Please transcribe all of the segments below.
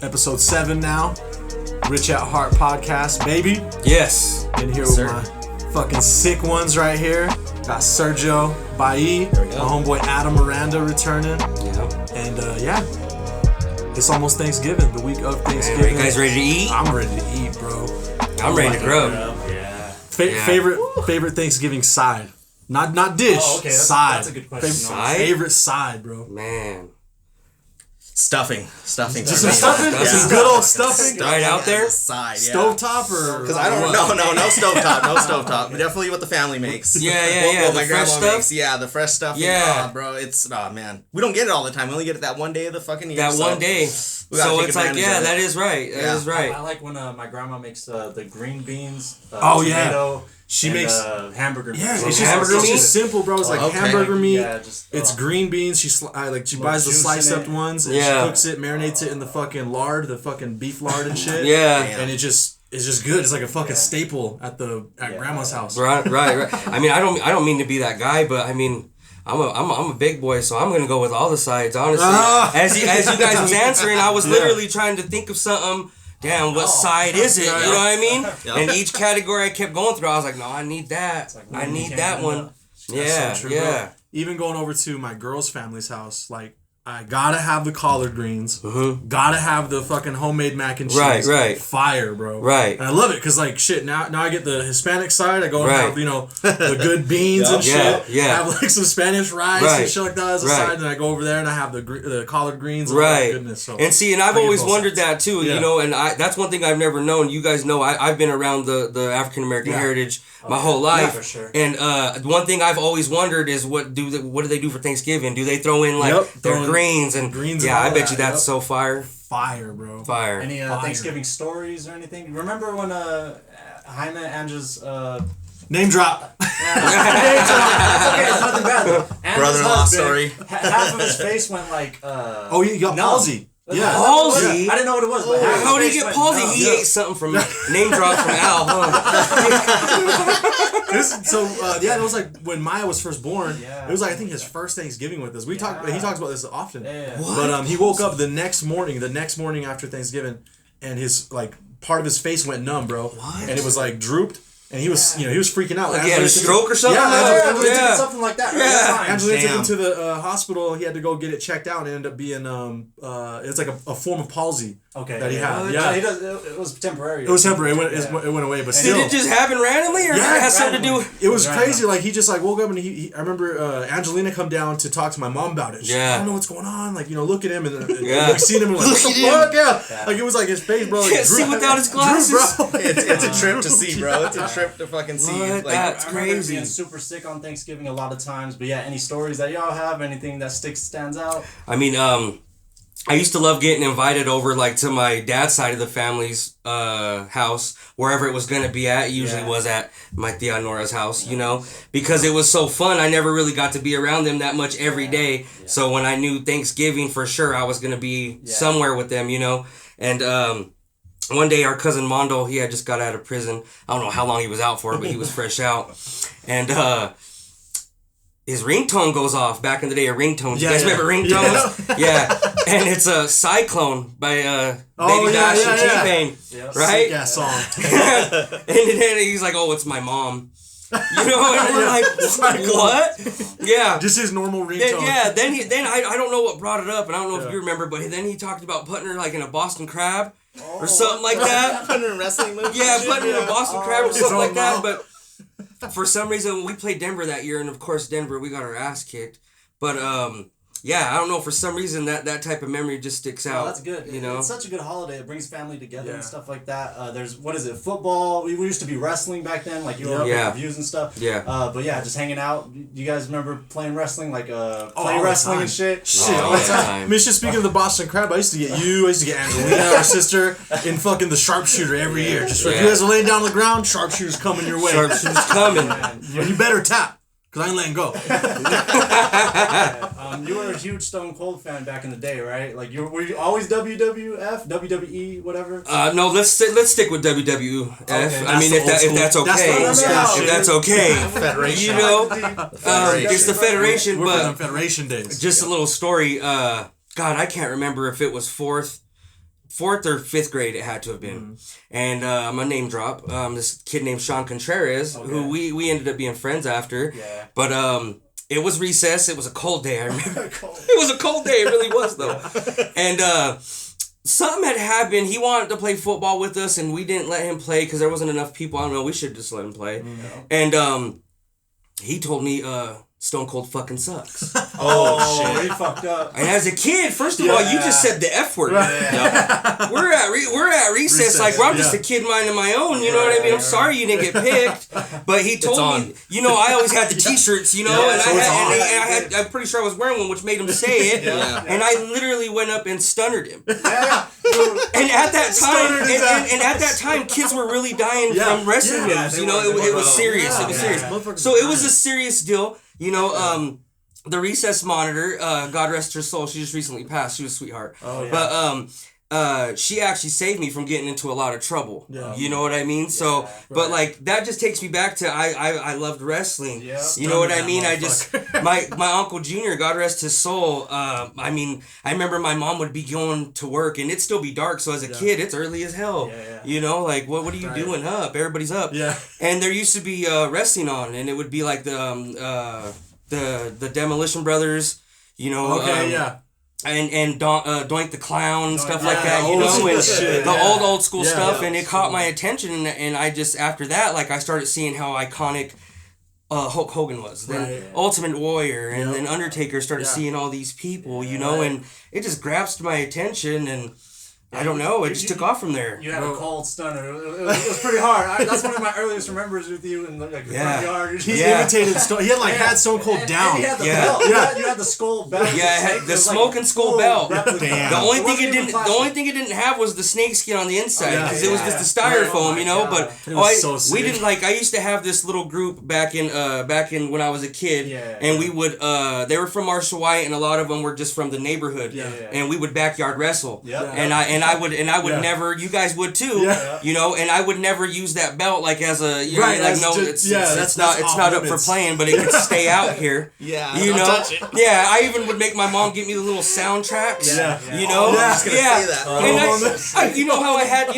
Episode 7 now. Rich at Heart podcast, baby. Yes. In here with my fucking sick ones right here. Got Sergio Bailly, my homeboy Adam Miranda returning. Yeah. And it's almost Thanksgiving, the week of Thanksgiving. Are you guys ready to eat? I'm ready to eat, bro. I'm ready to grub. Yeah. Favorite Thanksgiving side? Not dish. Oh, okay. Side. That's a good question. Favorite side, bro. Man. Stuffing. Just some stuffing? Yeah. Some good old stuffing? Right out there? Side, yeah. Stovetop or? Because I don't know. No stovetop. No stovetop. Definitely what the family makes. Yeah. What The my fresh grandma stuff? makes. Yeah, the fresh stuff. Yeah. Bro, man. We don't get it all the time. We only get it that one day of the fucking year. That one day. So it's like, that is right. That is right. I like when my grandma makes the green beans. Tomato. She makes hamburger. Yeah, meat. it's just simple, bro. It's like hamburger meat. Yeah, it's green beans. She buys the sliced up ones and she cooks it, marinates it in the fucking lard, the fucking beef lard and shit. Yeah, and it's just good. It's like a fucking staple at grandma's house. Right. I mean, I don't mean to be that guy, but I mean, I'm a big boy, so I'm gonna go with all the sides. Honestly, as you guys was answering, I was literally trying to think of something. Damn, what side is it? You know what I mean? Yep. And each category I kept going through, I was like, no, I need that. Like, I need that one. Yeah, so true, bro. Even going over to my girl's family's house, like, I gotta have the collard greens. Mm-hmm. Gotta have the fucking homemade mac and cheese. Right. Fire, bro. Right. And I love it because, like, shit, now I get the Hispanic side. I go and have, the good beans and shit. Yeah. I have, like, some Spanish rice and shit like that as a side. And I go over there and I have the collard greens. And all that goodness. So and see, and I've always wondered that, too, you know, and that's one thing I've never known. You guys know I've been around the African-American heritage my whole life. Yeah, for sure. And one thing I've always wondered is what do they do for Thanksgiving? Do they throw in, like, their greens and I bet you that's so fire. Fire, bro. Fire. Any Thanksgiving stories or anything? Remember when Jaime Angel's name drop. Okay, it's nothing bad. Brother-in-law story. Half of his face went like. You got palsy. Yeah. Palsy? I didn't know what it was. But how did he get palsy? He ate something from name drop from Al, huh? It was like when Maya was first born. Yeah. It was like I think his first Thanksgiving with us. He talks about this often. Yeah. But he woke up the next morning after Thanksgiving, and his part of his face went numb, bro. What? And it was like drooped. And he was, he was freaking out. Like he had a stroke or something? Yeah, something like that. Yeah. Angelina took him to the hospital. He had to go get it checked out and it ended up being, it's like a form of palsy that he had. Yeah. It was temporary. It was temporary. It went away, but still. Did it just happen randomly or it has something to do with... It was crazy. Like, he just woke up and I remember Angelina come down to talk to my mom about it. She I don't know what's going on. Like, look at him and seeing him and like, what the fuck? Yeah. Like, it was like his face, bro. Can't see without his glasses. Bro. It's a trip to see, bro. It's a trip to fucking see. What? That's crazy. Being super sick on Thanksgiving a lot of times, but any stories that y'all have? Anything that stands out? I mean, I used to love getting invited over to my dad's side of the family's house, wherever it was gonna be at. It usually was at my tia Nora's house, because it was so fun. I never really got to be around them that much every day. Yeah. So when I knew Thanksgiving for sure, I was gonna be somewhere with them, and one day, our cousin Mondo, he had just got out of prison. I don't know how long he was out for, but he was fresh out. And his ringtone goes off. Back in the day, a ringtone. You guys remember ringtones? Yeah. And it's a Cyclone by Baby Bash and T-Pain. Yeah. Right? Yeah, song. And then he's like, oh, it's my mom. And we're like, what? Yeah. Just his normal ringtone. Then I don't know what brought it up, and I don't know if you remember, but then he talked about putting her in a Boston Crab. Or something like that. Putting in a wrestling movie. Yeah, putting in a Boston Crab or something like that. But for some reason, we played Denver that year, and of course, Denver, we got our ass kicked. But I don't know. For some reason, that type of memory just sticks out. That's good. It's such a good holiday. It brings family together and stuff like that. There's football. We used to be wrestling back then, like you were reviews and stuff. Yeah. But just hanging out. You guys remember playing wrestling, play wrestling and shit? Shit, all the time. I mean, just speaking of the Boston Crab, I used to get Angelina, our sister, in fucking the sharpshooter every year. Just if you guys are laying down on the ground, sharpshooter's coming your way. Sharpshooter's coming. You better tap. Because I ain't letting go. You were a huge Stone Cold fan back in the day, right? Were you always WWF, WWE, whatever? No, let's stick with WWF. Okay. I mean, if that's okay. If that's okay. Federation. It's the Federation, We're but from Federation days. Just a little story. God, I can't remember if it was fourth 4th or 5th grade it had to have been. And I'm a name drop. This kid named Sean Contreras, who we ended up being friends after. Yeah. But it was recess. It was a cold day. I remember. It was a cold day. It really was though. And something had happened. He wanted to play football with us, and we didn't let him play because there wasn't enough people. I don't know. We should just let him play. And he told me, Stone Cold fucking sucks. Shit. He fucked up. And as a kid, first of all, you just said the F word. Yeah. We're at recess like, well, I'm just a kid minding my own, you know what I mean? I'm sorry you didn't get picked. But he told me, you know, I always had the t-shirts, you know, and I'm pretty sure I was wearing one, which made him say it. And I literally went up and stunnered him. And at that time, kids were really dying from wrestling moves. You know, it was serious. It was serious. So it was a serious deal. You know, the recess monitor, God rest her soul, she just recently passed. She was a sweetheart. But she actually saved me from getting into a lot of trouble. You know what I mean? So, but like that just takes me back to I loved wrestling. You know what I mean? I just my Uncle Junior, God rest his soul. I mean, I remember my mom would be going to work and it'd still be dark. So as a kid, it's early as hell. You know, like what are you doing up? Everybody's up. And there used to be wrestling on, and it would be like the Demolition Brothers. You know. And Doink the Clown, stuff like that, you know, and the old school stuff, and it caught my attention, and I just, after that, like, I started seeing how iconic Hulk Hogan was, then Ultimate Warrior, and then Undertaker, started seeing all these people, you know, and it just grasped my attention, and I don't know, it just took off from there. You had a cold stunner. It was pretty hard. That's one of my earliest remembers with you in the front yard. He imitated Stone. He had had Stone Cold down. And he had the belt. You had the skull belt. Yeah, I had the smoking skull belt. The only thing it didn't have was the snake skin on the inside because it was just the styrofoam, you know. But we didn't like. I used to have this little group back in when I was a kid, and we would they were from Marshall White, and a lot of them were just from the neighborhood, and we would backyard wrestle, and I would never, you guys would too, you know, and I would never use that belt like as a, you know, like no, it's not up for playing, but it could stay out here, you know, I even would make my mom get me the little soundtracks, you know, and you know how I had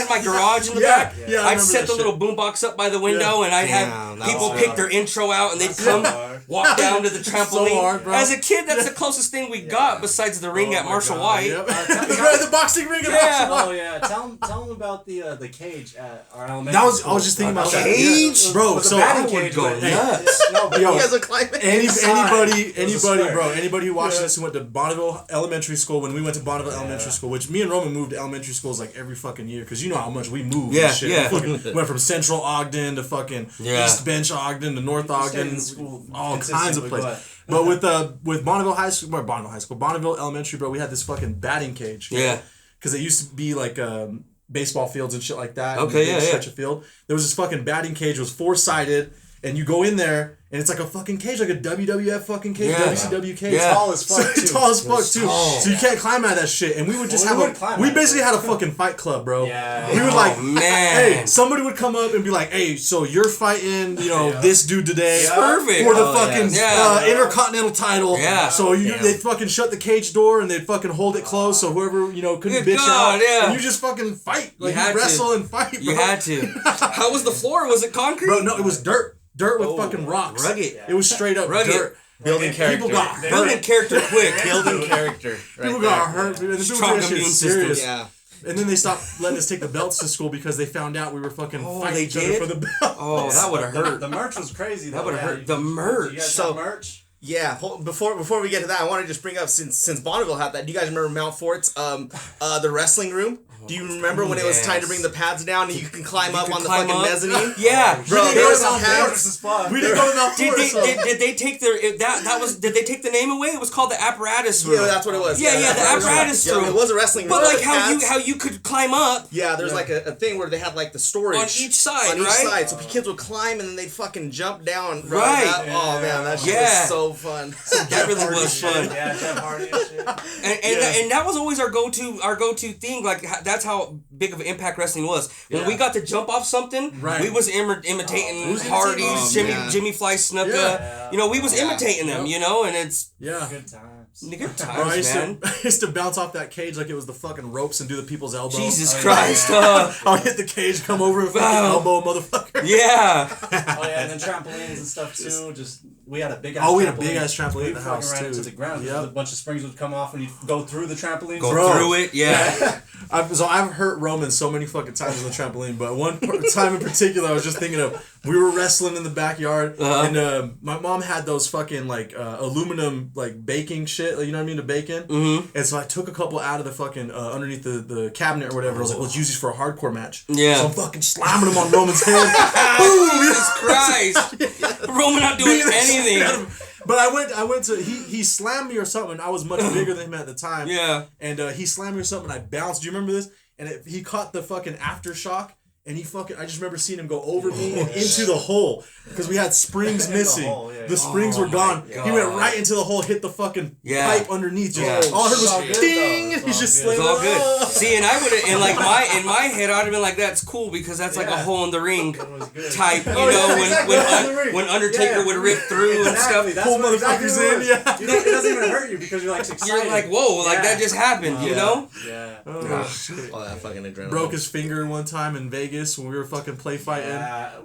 my garage in the back, I'd set the little boombox up by the window, and I'd have people pick their intro out, and they'd come walk down to the trampoline. So hard, as a kid, that's the closest thing we got besides the ring at Marshall White. The boxing ring at Marshall White. Oh yeah, tell them about the cage at our elementary. I was just thinking about that cage, bro. So I would go nuts. He has a climate. Anybody who watched this who went to Bonneville Elementary School, when we went to Bonneville Elementary School, which me and Roman moved to elementary schools like every fucking year, because you know how much we moved. Went from Central Ogden to fucking East Bench Ogden to North Ogden, all kinds of places. But with Bonneville Elementary, bro, we had this fucking batting cage. Because it used to be like baseball fields and shit like that. Stretch of field. There was this fucking batting cage. It was 4-sided, and you go in there, and it's like a fucking cage, like a WWF fucking cage, WCW cage. Tall as fuck, too. Tall as fuck, too. So you can't climb out of that shit. And we would just we basically had a fucking fight club, bro. We would hey, somebody would come up and be like, hey, so you're fighting, you know, this dude today. Perfect. For the fucking Intercontinental title. So they'd fucking shut the cage door, and they'd fucking hold it closed, so whoever, you know, couldn't bitch out. And you just fucking fight. Like, you wrestle and fight, bro. You had to. How was the floor? Was it concrete? Bro, no, it was dirt. Dirt with fucking rocks. Rugged. It was straight up rugged. Dirt. Building character. People got hurt. Building character quick. Building character. People got hurt. And Strong immune system. Yeah. And then they stopped letting us take the belts to school because they found out we were fucking fighting each other for the belt. Oh, that would have hurt. The merch was crazy. That would have hurt. The merch. You guys have merch? Yeah, before we get to that, I want to just bring up, since Bonneville had that, do you guys remember Mount Fort's the wrestling room? Do you remember when it was time to bring the pads down and you can climb up on the fucking mezzanine? Yeah, bro. We didn't go to Mount Fort's. Did they take Did they take the name away? It was called the apparatus room. Yeah, that's what it was. Yeah, the apparatus room. It was a wrestling room. But like how you could climb up. Yeah, there's like a thing where they had like the storage on each side, so kids would climb and then they'd fucking jump down. Right. Oh man, that shit was so fun. That really was fun. Yeah, Jeff Hardy and shit. And that was always our go-to thing. Like that's how big of an impact wrestling was. When we got to jump off something, we was imitating Hardy's, Jimmy Fly Snuka. Yeah. You know, we was imitating them. You know, and it's good times. Good times, Bro, man. I used to bounce off that cage like it was the fucking ropes and do the people's elbow. Jesus Christ. I'll hit the cage, come over and fucking elbow a motherfucker. Yeah. And then trampolines and stuff too. Just we had a big ass. Oh, we had a big ass trampoline at the house ran too. into the ground. Yep. A bunch of springs would come off when you go through the trampoline. Go through it, yeah. I've hurt Roman so many fucking times on the trampoline, but one time in particular, I was just thinking of we were wrestling in the backyard, and my mom had those fucking like aluminum like baking shit, like, you know what I mean, to bake in. And so I took a couple out of the fucking underneath the cabinet or whatever. I was like, let's use these for a hardcore match. Yeah. So I'm fucking slamming them on Roman's head. Boom! Jesus Christ! Roman not doing anything. But I went to he slammed me or something. I was much bigger than him at the time. Yeah. And he slammed me or something. And I bounced. Do you remember this? And he caught the fucking aftershock. And I just remember seeing him go over me and into the hole because we had springs missing. The springs were gone. He went right into the hole, hit the fucking pipe underneath. Just, all I heard was ding. He's just it's all good. See, and I would have, and like in my head, I'd have been like, that's cool because that's like a hole in the ring type. You know, when Undertaker would rip through and stuff. Pull motherfuckers in. Yeah. You know, it doesn't even hurt you because you're like excited. You're like, whoa, like that just happened. You know? Yeah. Oh, shit. All that fucking adrenaline. Broke his finger one time in Vegas when we were fucking play fighting.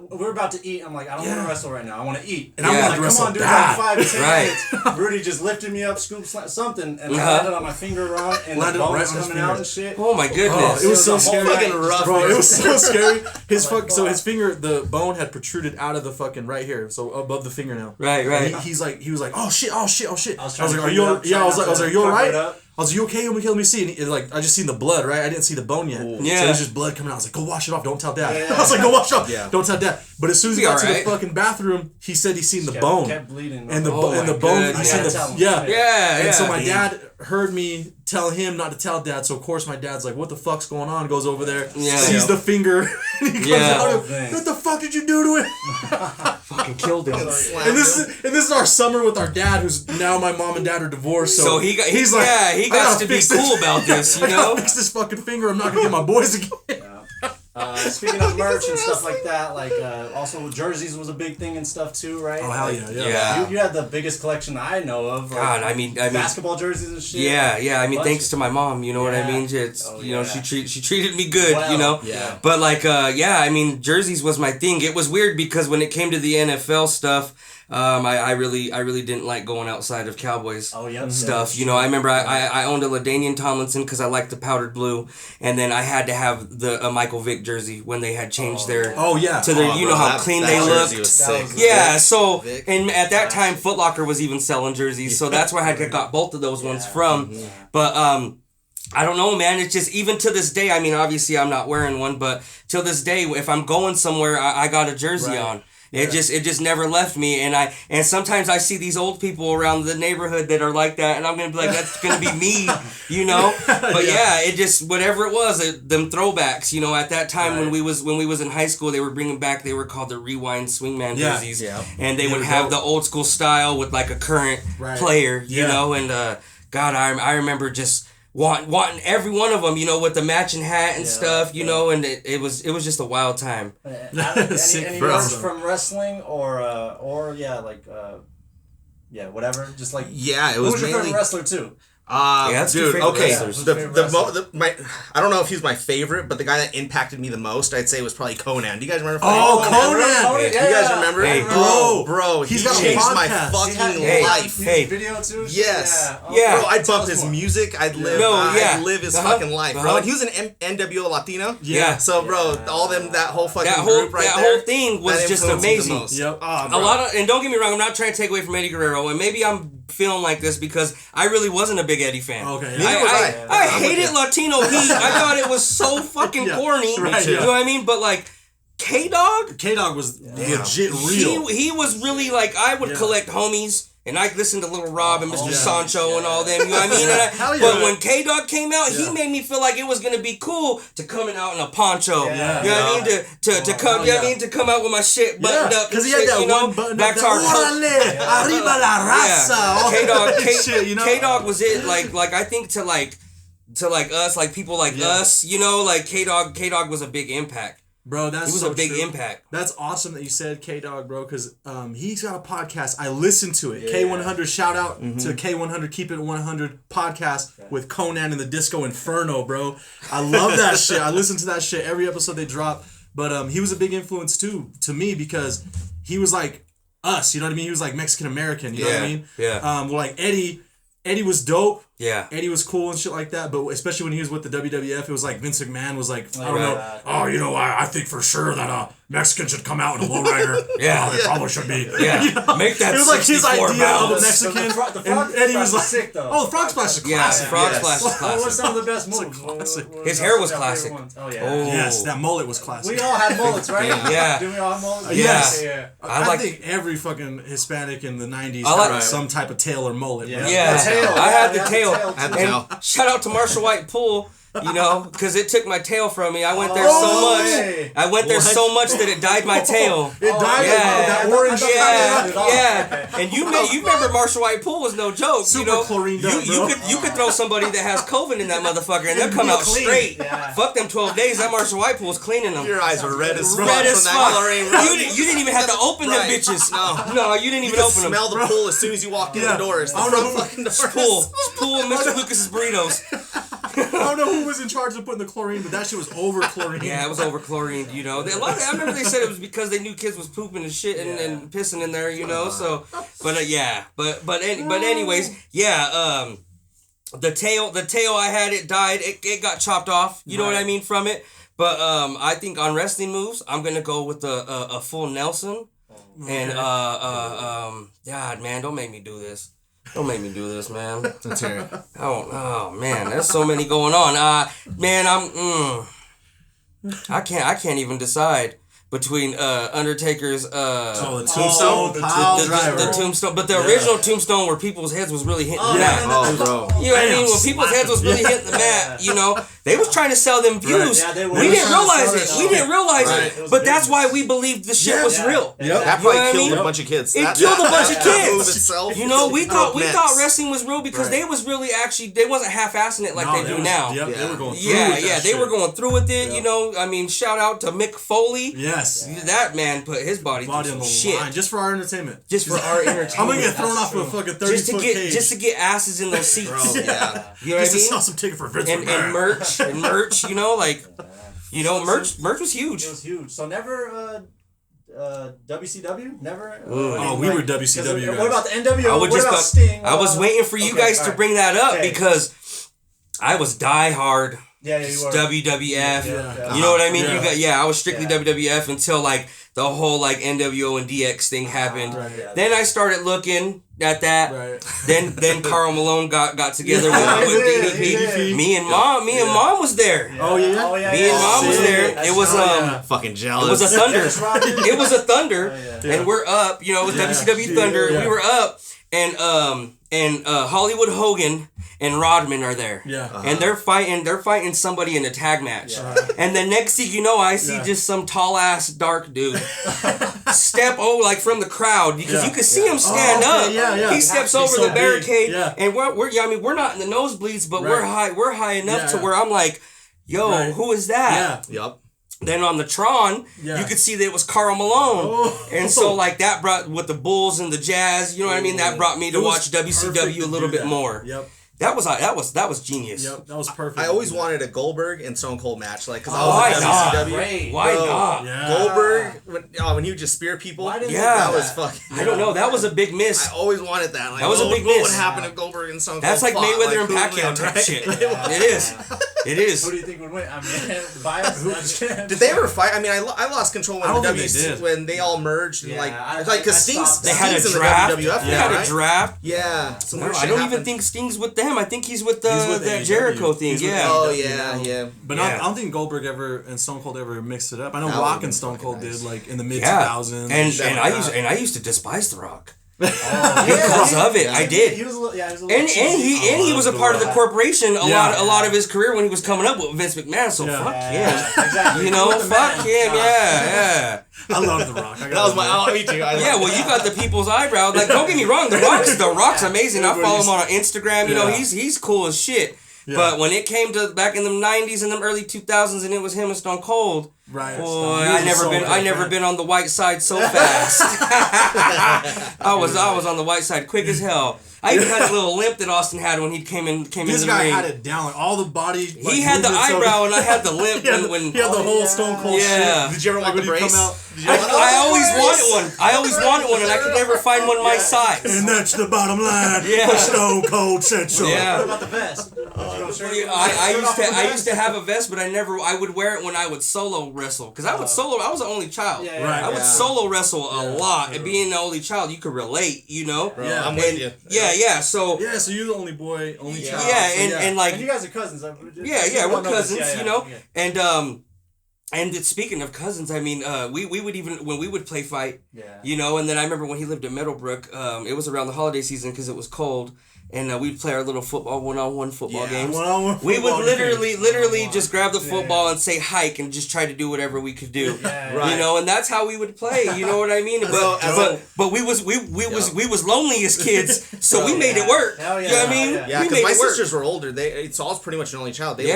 We were about to eat. I'm like, I don't want to wrestle right now. I want to eat. And I'm like, come on, dude, like 5 to 10 minutes. Rudy just lifted me up, scooped something, and I landed on my finger wrong, and the bone was coming out and shit. Oh my goodness. It was so scary. Rough, bro, it was so scary. So his finger, the bone had protruded out of the fucking right here, so above the fingernail. Right. He was like, oh shit. I was like, are you alright? I was like, you okay? Let me see. And I just seen the blood, right? I didn't see the bone yet. Yeah. So there's just blood coming out. I was like, go wash it off. Don't tell Dad. I was like, go wash it off. Yeah. Don't tell Dad. But as soon as he got to the fucking bathroom, he said he seen the bone. Kept bleeding. And the bone, he seen the... Yeah. And so my dad heard me tell him not to tell Dad. So, of course, my dad's like, what the fuck's going on? Goes over there, sees the finger. And he comes out. What the fuck did you do to it? Fucking killed him. And this is our summer with our dad, who's now my mom and dad are divorced. So he's like, he got to be cool about this, you know? I gotta fix this fucking finger. I'm not gonna get my boys again. Speaking of merch and stuff like that, like also jerseys was a big thing and stuff too, right? Oh hell yeah. You had the biggest collection I know of. Like, God, I mean basketball jerseys and shit. Yeah. I mean, thanks to my mom, you know what I mean. It's you know she treated me good, you know. Yeah. But like I mean, jerseys was my thing. It was weird because when it came to the NFL stuff. I really didn't like going outside of Cowboys stuff. You know, I remember I owned a LaDainian Tomlinson because I liked the powdered blue, and then I had to have a Michael Vick jersey when they had changed their to their you know how clean they looked. Was sick. Yeah, so and at that time Foot Locker was even selling jerseys, so that's where I got both of those ones from. But I don't know, man. It's just even to this day. I mean, obviously I'm not wearing one, but till this day, if I'm going somewhere, I got a jersey on. It just never left me, and sometimes I see these old people around the neighborhood that are like that, and I'm gonna be like, that's gonna be me, you know. But it just whatever it was, them throwbacks, you know. At that time when we was in high school, they were bringing back. They were called the Rewind Swingman jerseys, and they would have the old school style with like a current player, you know. And God, I remember just. Wanting every one of them, you know, with the matching hat and stuff, you know, and it was just a wild time. Any merch from wrestling or whatever, just like it was who's your favorite wrestler too? Dude, okay. I don't know if he's my favorite, but the guy that impacted me the most, I'd say, was probably Conan. Do you guys remember? Conan! Do you guys remember? Hey, bro, he changed my fucking life. Hey, video too. Yes. Yeah. Bro, I'd bump his music. I'd live his fucking life, bro. Like, he was an NWO Latino. Yeah. So, bro, that whole fucking group right there. That whole thing was just amazing. Yep. A lot of, and don't get me wrong, I'm not trying to take away from Eddie Guerrero, and maybe I'm feeling like this because I really wasn't a big Eddie fan. Okay. I hated Latino Heat. I thought it was so fucking corny. Right, you know what I mean? But like K-Dog was legit real. He was really like, I would collect homies. And I listened to Little Rob and Mr. Sancho and all them, you know what I mean? But when K-Dog came out, he made me feel like it was gonna be cool to coming out in a poncho. You know what I mean? To come, you know what I mean? To come out with my shit buttoned up. Because he had that one button back to our Arriba la raza. K-Dog was it. Like I think to like like us, like people like us, you know, like K-Dog was a big impact. Bro, he was so a big true. impact. That's awesome that you said K-Dog, bro, because he's got a podcast. I listened to it. K100, shout out to K100, Keep It 100 podcast with Conan and the Disco Inferno, bro. I love that shit. I listen to that shit every episode they drop. But he was a big influence, too, to me, because he was like us, you know what I mean? He was like Mexican-American, you know what I mean? Yeah. Well, like Eddie was dope. Yeah. Eddie was cool and shit like that, but especially when he was with the WWF, it was like Vince McMahon was like, I don't know, I think for sure that Mexican should come out in a lowrider. They probably should be. Yeah. You know? Make that. It was like his idea of a Mexican. And Eddie was like, sick, though. oh, the frog splash is classic. Yeah, the frog splash is What classic. were some of the best moves? His hair was classic. Oh, yeah. Oh. Yes, that mullet was classic. We all had mullets, right? Yeah. Do we all have mullets? Yes. Yeah. I think every fucking Hispanic in the 90s had some type of tail or mullet. Yeah. Bro. Yeah. I had the tail. I had the tail. Shout out to Marshall White Pool, you know, because it took my tail from me. I went there so much. Hey. I went there so much that it dyed my tail. It dyed that orange. Yeah. And you remember Marshall White Pool was no joke. Super you know, chlorined up, bro. you could throw somebody that has COVID in that motherfucker and they'll come out clean. straight. Yeah. Fuck them 12 days. That Marshall White Pool was cleaning them. Your eyes were red as fuck. Red as from fuck. that chlorine. You didn't even have to open them Right. bitches. No, you didn't even You open them. smell the pool as soon as you walk in the doors. The front fucking doors. Pool and Mr. Lucas's burritos. I don't know who was in charge of putting the chlorine, but that shit was over chlorine. Yeah, it was over chlorined, you know. I remember they said it was because they knew kids was pooping and shit and pissing in there, you know. So, but anyways, yeah. The tail I had, it died. It got chopped off. You know what I mean from it. But I think on wrestling moves, I'm gonna go with a full Nelson. And God, man, don't make me do this. Don't make me do this, man. Let's hear it. Oh man, there's so many going on. Man, I can't even decide between Undertaker's the tombstone, the tombstone, but the original tombstone where people's heads was really hitting the mat. Oh, bro. You know what I mean? When people's heads was really hitting the mat, you know, they was trying to sell them views. Yeah, they were. We didn't realize it. It. We didn't realize Right. it. But that's why we believed the shit was real. Yep. That You know what probably I killed mean? a bunch of kids. It killed a bunch of That move kids. itself, You know, we thought necks. wrestling was real because they was really actually they wasn't half-assing it like they do now. Yep, Yeah. they were going through with that They shit. were going through with it. You know, I mean, shout out to Mick Foley. Yes. That man put his body On through the some shit line, just for our entertainment. just for our entertainment. I'm gonna get thrown off a fucking 30-foot cage. just to get asses in those seats. Bro, yeah. You know what I Just to mean? sell some ticket for Vince And McMahon. merch, you know, like, you know, merch was huge. It was huge. So never WCW? Never? We were WCW guys. What about the NWO? What about Sting? I was waiting for you guys to bring that up because I was diehard Yeah, you were. WWF. Yeah. You know what I mean? Yeah. I was strictly WWF until like the whole like NWO and DX thing happened. Right. Then I started looking at that. Right. Then Carl Malone got together with DDP. Me and mom was there. Oh yeah. Me and mom was there. That's It was Fucking it jealous. was a thunder. Robin. It was a thunder, Yeah. and we're up. You know, it was WCW Thunder. Yeah. We were up, and Hollywood Hogan and Rodman are there. Yeah. And they're fighting somebody in a tag match. And the next thing you know, I see just some tall ass dark dude step like from the crowd because you can see him stand up. Yeah. He steps He's over so the big. barricade, Yeah. and we're not in the nosebleeds, but Right. we're high enough to Yeah. where I'm like, yo, Right. who is that? Yeah. Yup. Then on the Tron, Yeah. you could see that it was Karl Malone. Oh. And so like that brought with the Bulls and the Jazz, you know what I mean? That brought me to It was watch WCW perfect a to little do bit that. more. Yep. That was genius. Yep. That was perfect. I always wanted a Goldberg and Stone Cold match, like, because I Why was in not? WCW. Great. Why Bro, not? Yeah. Goldberg, when he would just spear people, Why didn't Yeah. that was fucking. I don't know. That was a big miss. I always wanted that. Like, That was a big What miss. would happen if Goldberg and Stone Cold That's like fought? Mayweather and who would Pacquiao win, type right? shit. It is. It is. Who do you think would win? I mean, bias. Did they ever fight? I mean, I lost control I when don't the think they WC did. when they all merged and Yeah, I because Sting's stopped They had a Sting's in the draft. WWF They now, had a right? draft. Yeah. Some weird I shit don't happened. even think Sting's with them. I think he's with He's with that AEW. Jericho thing. He's with Yeah. Oh AEW, yeah, you know? yeah. But Yeah. I don't think Goldberg and Stone Cold ever mixed it up. I know That Rock would've and been Stone Cold fucking did nice. like in the mid Yeah. 2000s. And I used to despise The Rock. Yeah, Because of it, I did. He was a little, he was a little And he was a part of the corporation a lot of his career when he was coming up with Vince McMahon. So Yeah. fuck Yeah, exactly. him, you know, With the fuck man. him, yeah. I love The Rock. That was my. Oh, me too. Yeah, well, you got the people's eyebrow. Like, don't get me wrong, The Rock's amazing. I follow him on Instagram. You know, he's cool as shit. Yeah. But when it came to back in the 90s and them early 2000s and it was him and Stone Cold, right. Boy, I never been on the white side so fast. I was on the white side quick as hell. I even had a little limp that Austin had when he came in. This guy had it down, like all the body. Like, he had the eyebrow, and I had the limp. He had the whole Stone Cold shit. Did you ever want the brace? I always wanted one. I always wanted one, and I could never find one my size. And that's the bottom line. Yeah. For Stone Cold said so. Yeah. What about the vest? I used to have a vest, but I would wear it when I would solo wrestle, because I was an only child. Yeah, right. I would solo wrestle a lot, and being the only child, you could relate, you know. Bro, yeah, I'm with you. Yeah. So you're the only boy, only child. Yeah, so and like and you guys are cousins. we're cousins, you know. Yeah. And speaking of cousins, I mean, we would even when we would play fight, you know. And then I remember when he lived in Meadowbrook, it was around the holiday season because it was cold. And we'd play our little one-on-one football games. We would literally just grab the football and say hike and just try to do whatever we could do. Right. You know, and that's how we would play. You know what I mean? But we was lonely as kids, so we made it work. Hell yeah. You know what I mean? Yeah, because my sisters were older. So I was pretty much an only child. When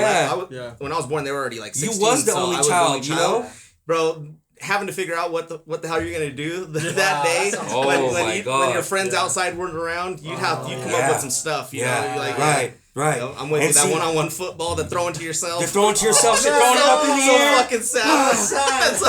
I was born, they were already like 16. You was the only child, you know? Bro, having to figure out what the hell you're gonna do that day when your friends outside weren't around, you'd come up with some stuff. You know, you're like, right. You know, I'm with you. That one-on-one football, the throwing to yourself. You're throwing to yourself, you're throwing it up in the air. So fucking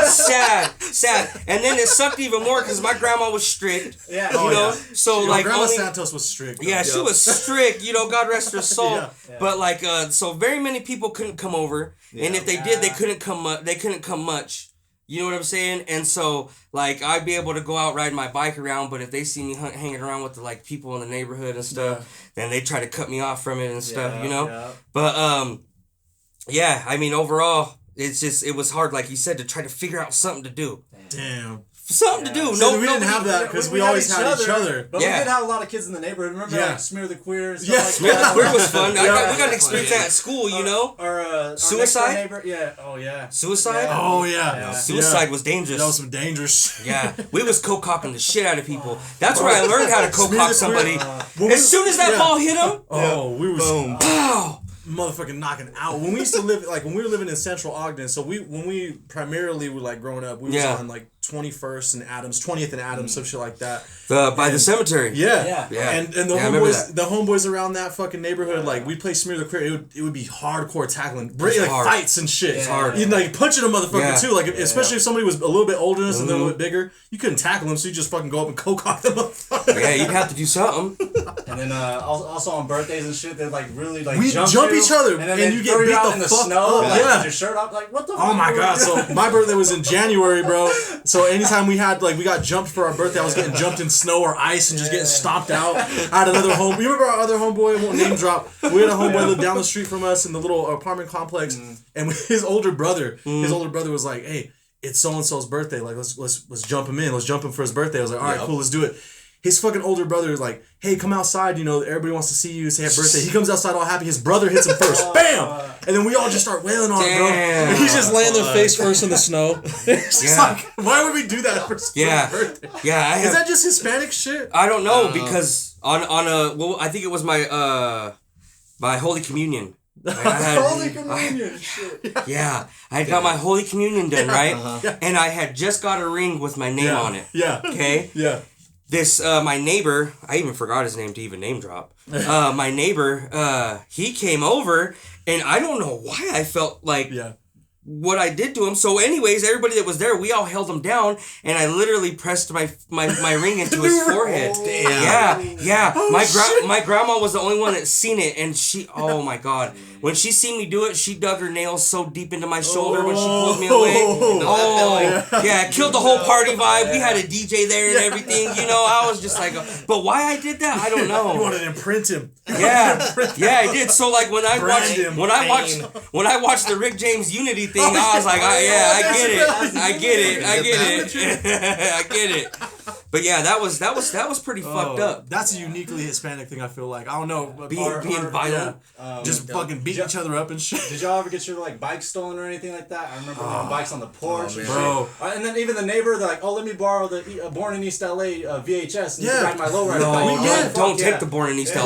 sad. sad. And then it sucked even more because my grandma was strict. Yeah. You know, so like Grandma Santos was strict. Yeah, she was strict. You know, God rest her soul. But like, so very many people couldn't come over, and if they did, they couldn't come much. You know what I'm saying? And so, like, I'd be able to go out riding my bike around, but if they see me hanging around with the, like, people in the neighborhood and stuff, then they try to cut me off from it and stuff, you know? Yeah. But, I mean, overall, it was hard, like you said, to try to figure out something to do. Damn. Something to do. So we didn't have that because we always had each other. But we did have a lot of kids in the neighborhood. Remember, like Smear the Queer? Yeah, Smear the Queer was fun. We got to experience that at school, you know? Or Suicide? Neighbor. Yeah. Oh, yeah. Suicide? Yeah. Oh, yeah. Suicide was dangerous. That was some dangerous. Yeah. We was co-cocking the shit out of people. That's where I learned how to co-cock somebody. As soon as that ball hit him, we was boom. Pow! Motherfucking knocking out. When we used to live, like when we were living in Central Ogden, so when we primarily were like growing up, we was on like 21st and Adams, 20th and Adams, some shit like that. By the cemetery. Yeah. And the homeboys around that fucking neighborhood, like we play Smear the Queer, it would be hardcore tackling, like fights and shit. It's hard. You'd like punching a motherfucker too, like especially if somebody was a little bit older than us and they're a little bit bigger, you couldn't tackle them, so you just fucking go up and cock them up. Yeah, you'd have to do something. And then also on birthdays and shit, they'd like really like we jump each other, and you get beat the the fuck snow, up, like, with your shirt off, like what the fuck? Oh my god! So my birthday was in January, bro. So anytime we got jumped for our birthday, I was getting jumped in snow or ice and just getting stomped out. I had another home. You remember our other homeboy? I won't name drop. We had a homeboy lived down the street from us in the little apartment complex, and his older brother was like, "Hey, it's so and so's birthday. Like let's jump him in. Let's jump him for his birthday." I was like, "All right, cool, let's do it." His fucking older brother is like, "Hey, come outside, you know, everybody wants to see you, say happy birthday." He comes outside all happy. His brother hits him first. Bam! And then we all just start wailing on him, bro. And he's just laying their face first in the snow. It's just like, why would we do that for someone's birthday? Yeah. Is that just Hispanic shit? I don't know, because I think it was my Holy Communion. Holy Communion shit. Yeah. I had got my Holy Communion done, right? And I had just got a ring with my name on it. Yeah. Okay? Yeah. This, my neighbor, I even forgot his name to even name drop. My neighbor, he came over, and I don't know why I felt like what I did to him. So anyways, everybody that was there, we all held him down, and I literally pressed my ring into his forehead. Damn. Yeah. My grandma was the only one that seen it, and she, oh my God. When she seen me do it, she dug her nails so deep into my shoulder when she pulled me away. It killed the whole party vibe. We had a DJ there and everything. You know, I was just like, but why I did that, I don't know. You wanted to imprint him. Yeah, I did. So like when I watched the Rick James Unity thing, I was like, I get it. But yeah, that was pretty fucked up. That's a uniquely Hispanic thing. I feel like I don't know, being violent, just fucking beating each other up and shit. Did y'all ever get your like bike stolen or anything like that? I remember leaving bikes on the porch, bro. And then even the neighbor, they're like, "Oh, let me borrow the Born in East LA VHS and ride my lowrider bike." Don't take the Born in East LA.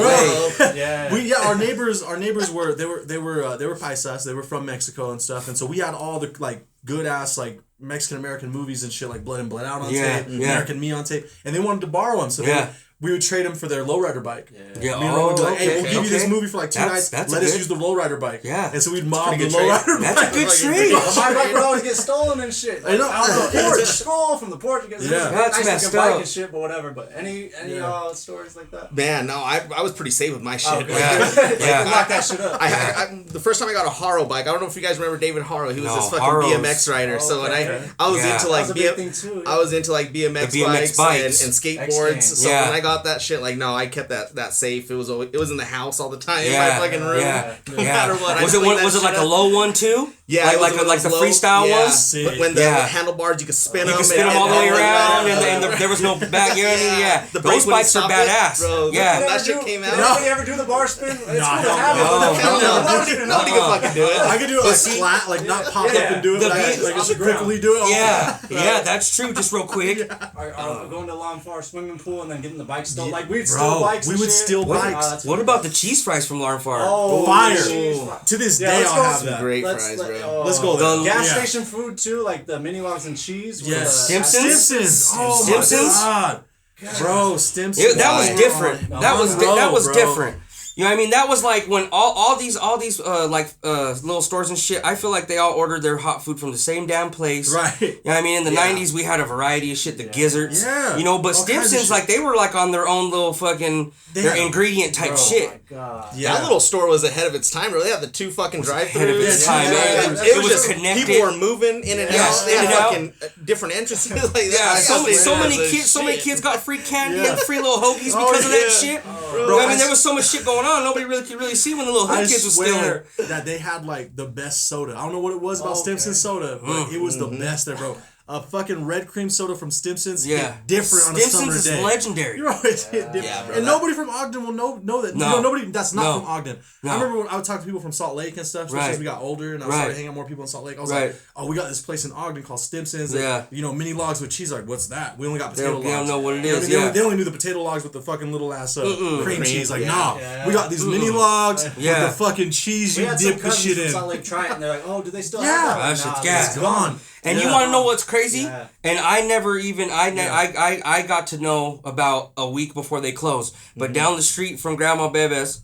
Our neighbors were paisas. They were from Mexico and stuff, and so we had all the like good ass like Mexican American movies and shit like Blood and Blood Out on tape, American Me on tape, and they wanted to borrow them, so we would trade them for their lowrider bike. Hey, we'll give you this movie for like 2 nights. Let us use the lowrider bike. Yeah, and so we'd mob the lowrider bike. That's a good trade. My bike would always get stolen and shit. Like, I don't know. It was scroll from the porch. That's nice looking bike and shit, but whatever. But any stories like that? Man, no, I was pretty safe with my shit. Lock that shit up. The first time I got a Haro bike, I don't know if you guys remember David Haro. He was this fucking BMX rider. So when I was into like BMX bikes and skateboards. So when I got that shit, like, no, I kept that safe. It was in the house all the time in my fucking room. No matter what. Was it like a low one too? Yeah, like the freestyle ones. When the handlebars, you could spin them. You could spin them all the way around, and there was no back. Those bikes are badass. That shit came out. Did anybody ever do the bar spin? It's cool to have it. Nobody can fucking do it. I could do it like flat, like not pop up and do it, but I just quickly do it. Yeah, that's true. Just real quick. Going to Long Far swimming pool and then getting the bike stolen. Like we'd steal bikes. We would steal bikes. What about the cheese fries from Larn Far? Fire! To this day, I'll have that. Great fries, bro. Let's go there. Gas station food too, like the mini logs and cheese. Yes. Simpsons. Oh my god, bro, Simpsons. That was different. That was different. You know what I mean? That was like when all these little stores and shit, I feel like they all ordered their hot food from the same damn place. Right. You know what I mean? In the 90s, we had a variety of shit, the gizzards. Yeah. You know, but Stimson's, like, they were like on their own little fucking, their ingredient type shit. Oh my god. Yeah. That little store was ahead of its time, bro. They had the 2 fucking drive-thrus. Ahead of its time, man. It was just connected. People were moving in and out. They had fucking different entrances like that. So many kids got free candy and free little hoagies because of that shit. Bro, I mean, there was so much shit going on. Nobody really could really see when the little hood kids was stealing. That they had like the best soda. I don't know what it was about Stimson soda, but it was the best there, bro. A fucking red cream soda from Stimson's hit different on a summer day. Stimson's is legendary. You're always hit different. Yeah, bro, and nobody from Ogden will know that. No. Nobody that's not from Ogden. No. I remember when I would talk to people from Salt Lake and stuff, especially as we got older and I started hanging out more people in Salt Lake. I was like, oh, we got this place in Ogden called Stimson's. Yeah. You know, mini logs with cheese. Like, what's that? We only got potato logs. They don't know what it is. They only knew the potato logs with the fucking little ass cream cheese. Like, we got these mini logs with the fucking cheese you dip the shit in. Salt Lake try it and they're like, oh, do they still have that? That shit's It's gone. And you want to know what's crazy? Yeah. And I got to know about a week before they closed. But down the street from Grandma Bebe's,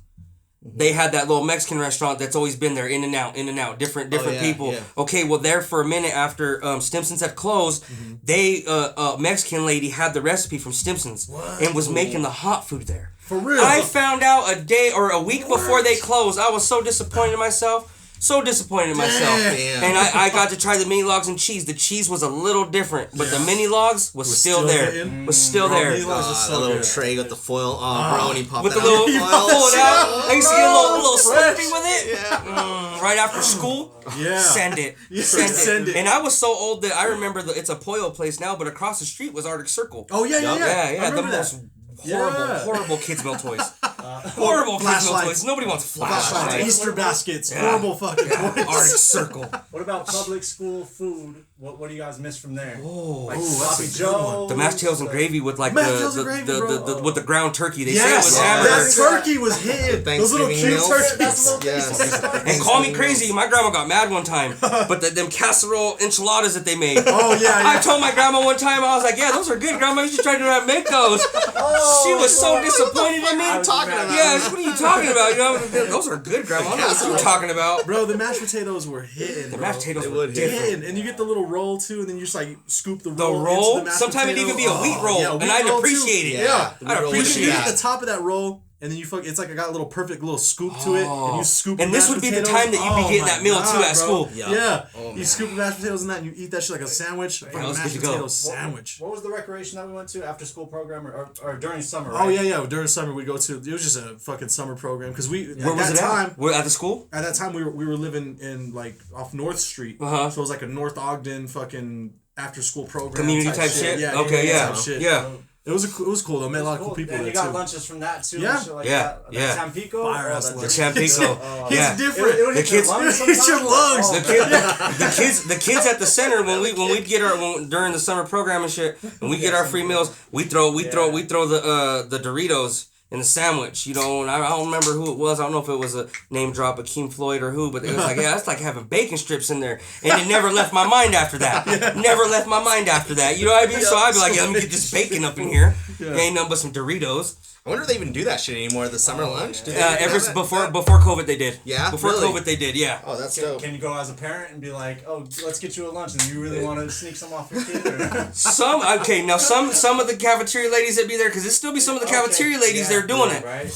they had that little Mexican restaurant that's always been there, in and out, different people. Yeah. Okay, well, there for a minute after Stimson's had closed, they a Mexican lady had the recipe from Stimson's and was making the hot food there. For real? I found out a day or a week before they closed. I was so disappointed in myself. So disappointed in myself. Damn. And I got to try the mini logs and cheese. The cheese was a little different, but the mini logs was still there. Was still there. Mini logs was so the little good. tray with the foil on, bro, and he popped with that the little, foil. pull it out. I used to get a little Slurpee with it. Yeah. Right after school. Yeah. Send it. Send it. And I was so old that I remember it's a Pollo place now, but across the street was Arctic Circle. Oh yeah. Yeah. The most horrible kids meal toys. Horrible kids meal toys. Nobody wants flashlights. Easter baskets. Horrible fucking toys. Arctic Circle. What about public school food? What do you guys miss from there? Oh, like Sloppy Joe. The mashed tails and gravy with like with the ground turkey. They say it was that turkey was hitting. Those little cute turkeys. And call me crazy, my grandma got mad one time, but them casserole enchiladas that they made. Oh yeah. I told my grandma one time, I was like, yeah, those are good, grandma. You should try to make those. She was so disappointed in me. What are you talking about? You know, those are good, grandma. I know what you're talking about. Bro, the mashed potatoes were hitting. The mashed potatoes were hitting, and you get the little roll too, and then you just like scoop the roll. Into the mashed sometimes it even be a wheat roll, and I'd appreciate it. Yeah, I'd appreciate it. You get the top of that roll. And then it's like I got a little perfect little scoop to it, and you scoop. And this would be the time that you'd be getting that meal too at school. Yeah. You scoop the mashed potatoes in that, and you eat that shit like a sandwich. Like a mashed potato sandwich. What was the recreation that we went to after school program or during summer? Right? Oh yeah. During summer we'd go to. It was just a fucking summer program because we. Where was it at? We're at the school. At that time we were living in like off North Street. So it was like a North Ogden fucking after school program. Community type shit. Yeah. Okay. Yeah. Shit. Yeah. It was cool though. Met a lot of cool people and there you got too. lunches from that too. Yeah. And shit like Yeah. that. Yeah. Tampico. The Tampico. It's different. The kids. It's your lungs. The kids at the center when we get our during the summer program and shit, when we get our free meals, we throw the Doritos in the sandwich, you know, and I don't remember who it was. I don't know if it was a name drop, Akeem Floyd or who, but it was like, yeah, that's like having bacon strips in there. And it never left my mind after that. Never left my mind after that. You know what I mean? So I'd be like, yeah, let me get this bacon up in here. Yeah. Ain't nothing but some Doritos. I wonder if they even do that shit anymore. The summer lunch. Before COVID they did. Yeah. Before COVID they did. Yeah. Oh, that's dope. Can you go as a parent and be like, oh, let's get you a lunch, and you really want to sneak some off your kid? Or? Some of the cafeteria ladies that be there, because it still be some of the cafeteria ladies that are doing it. Right.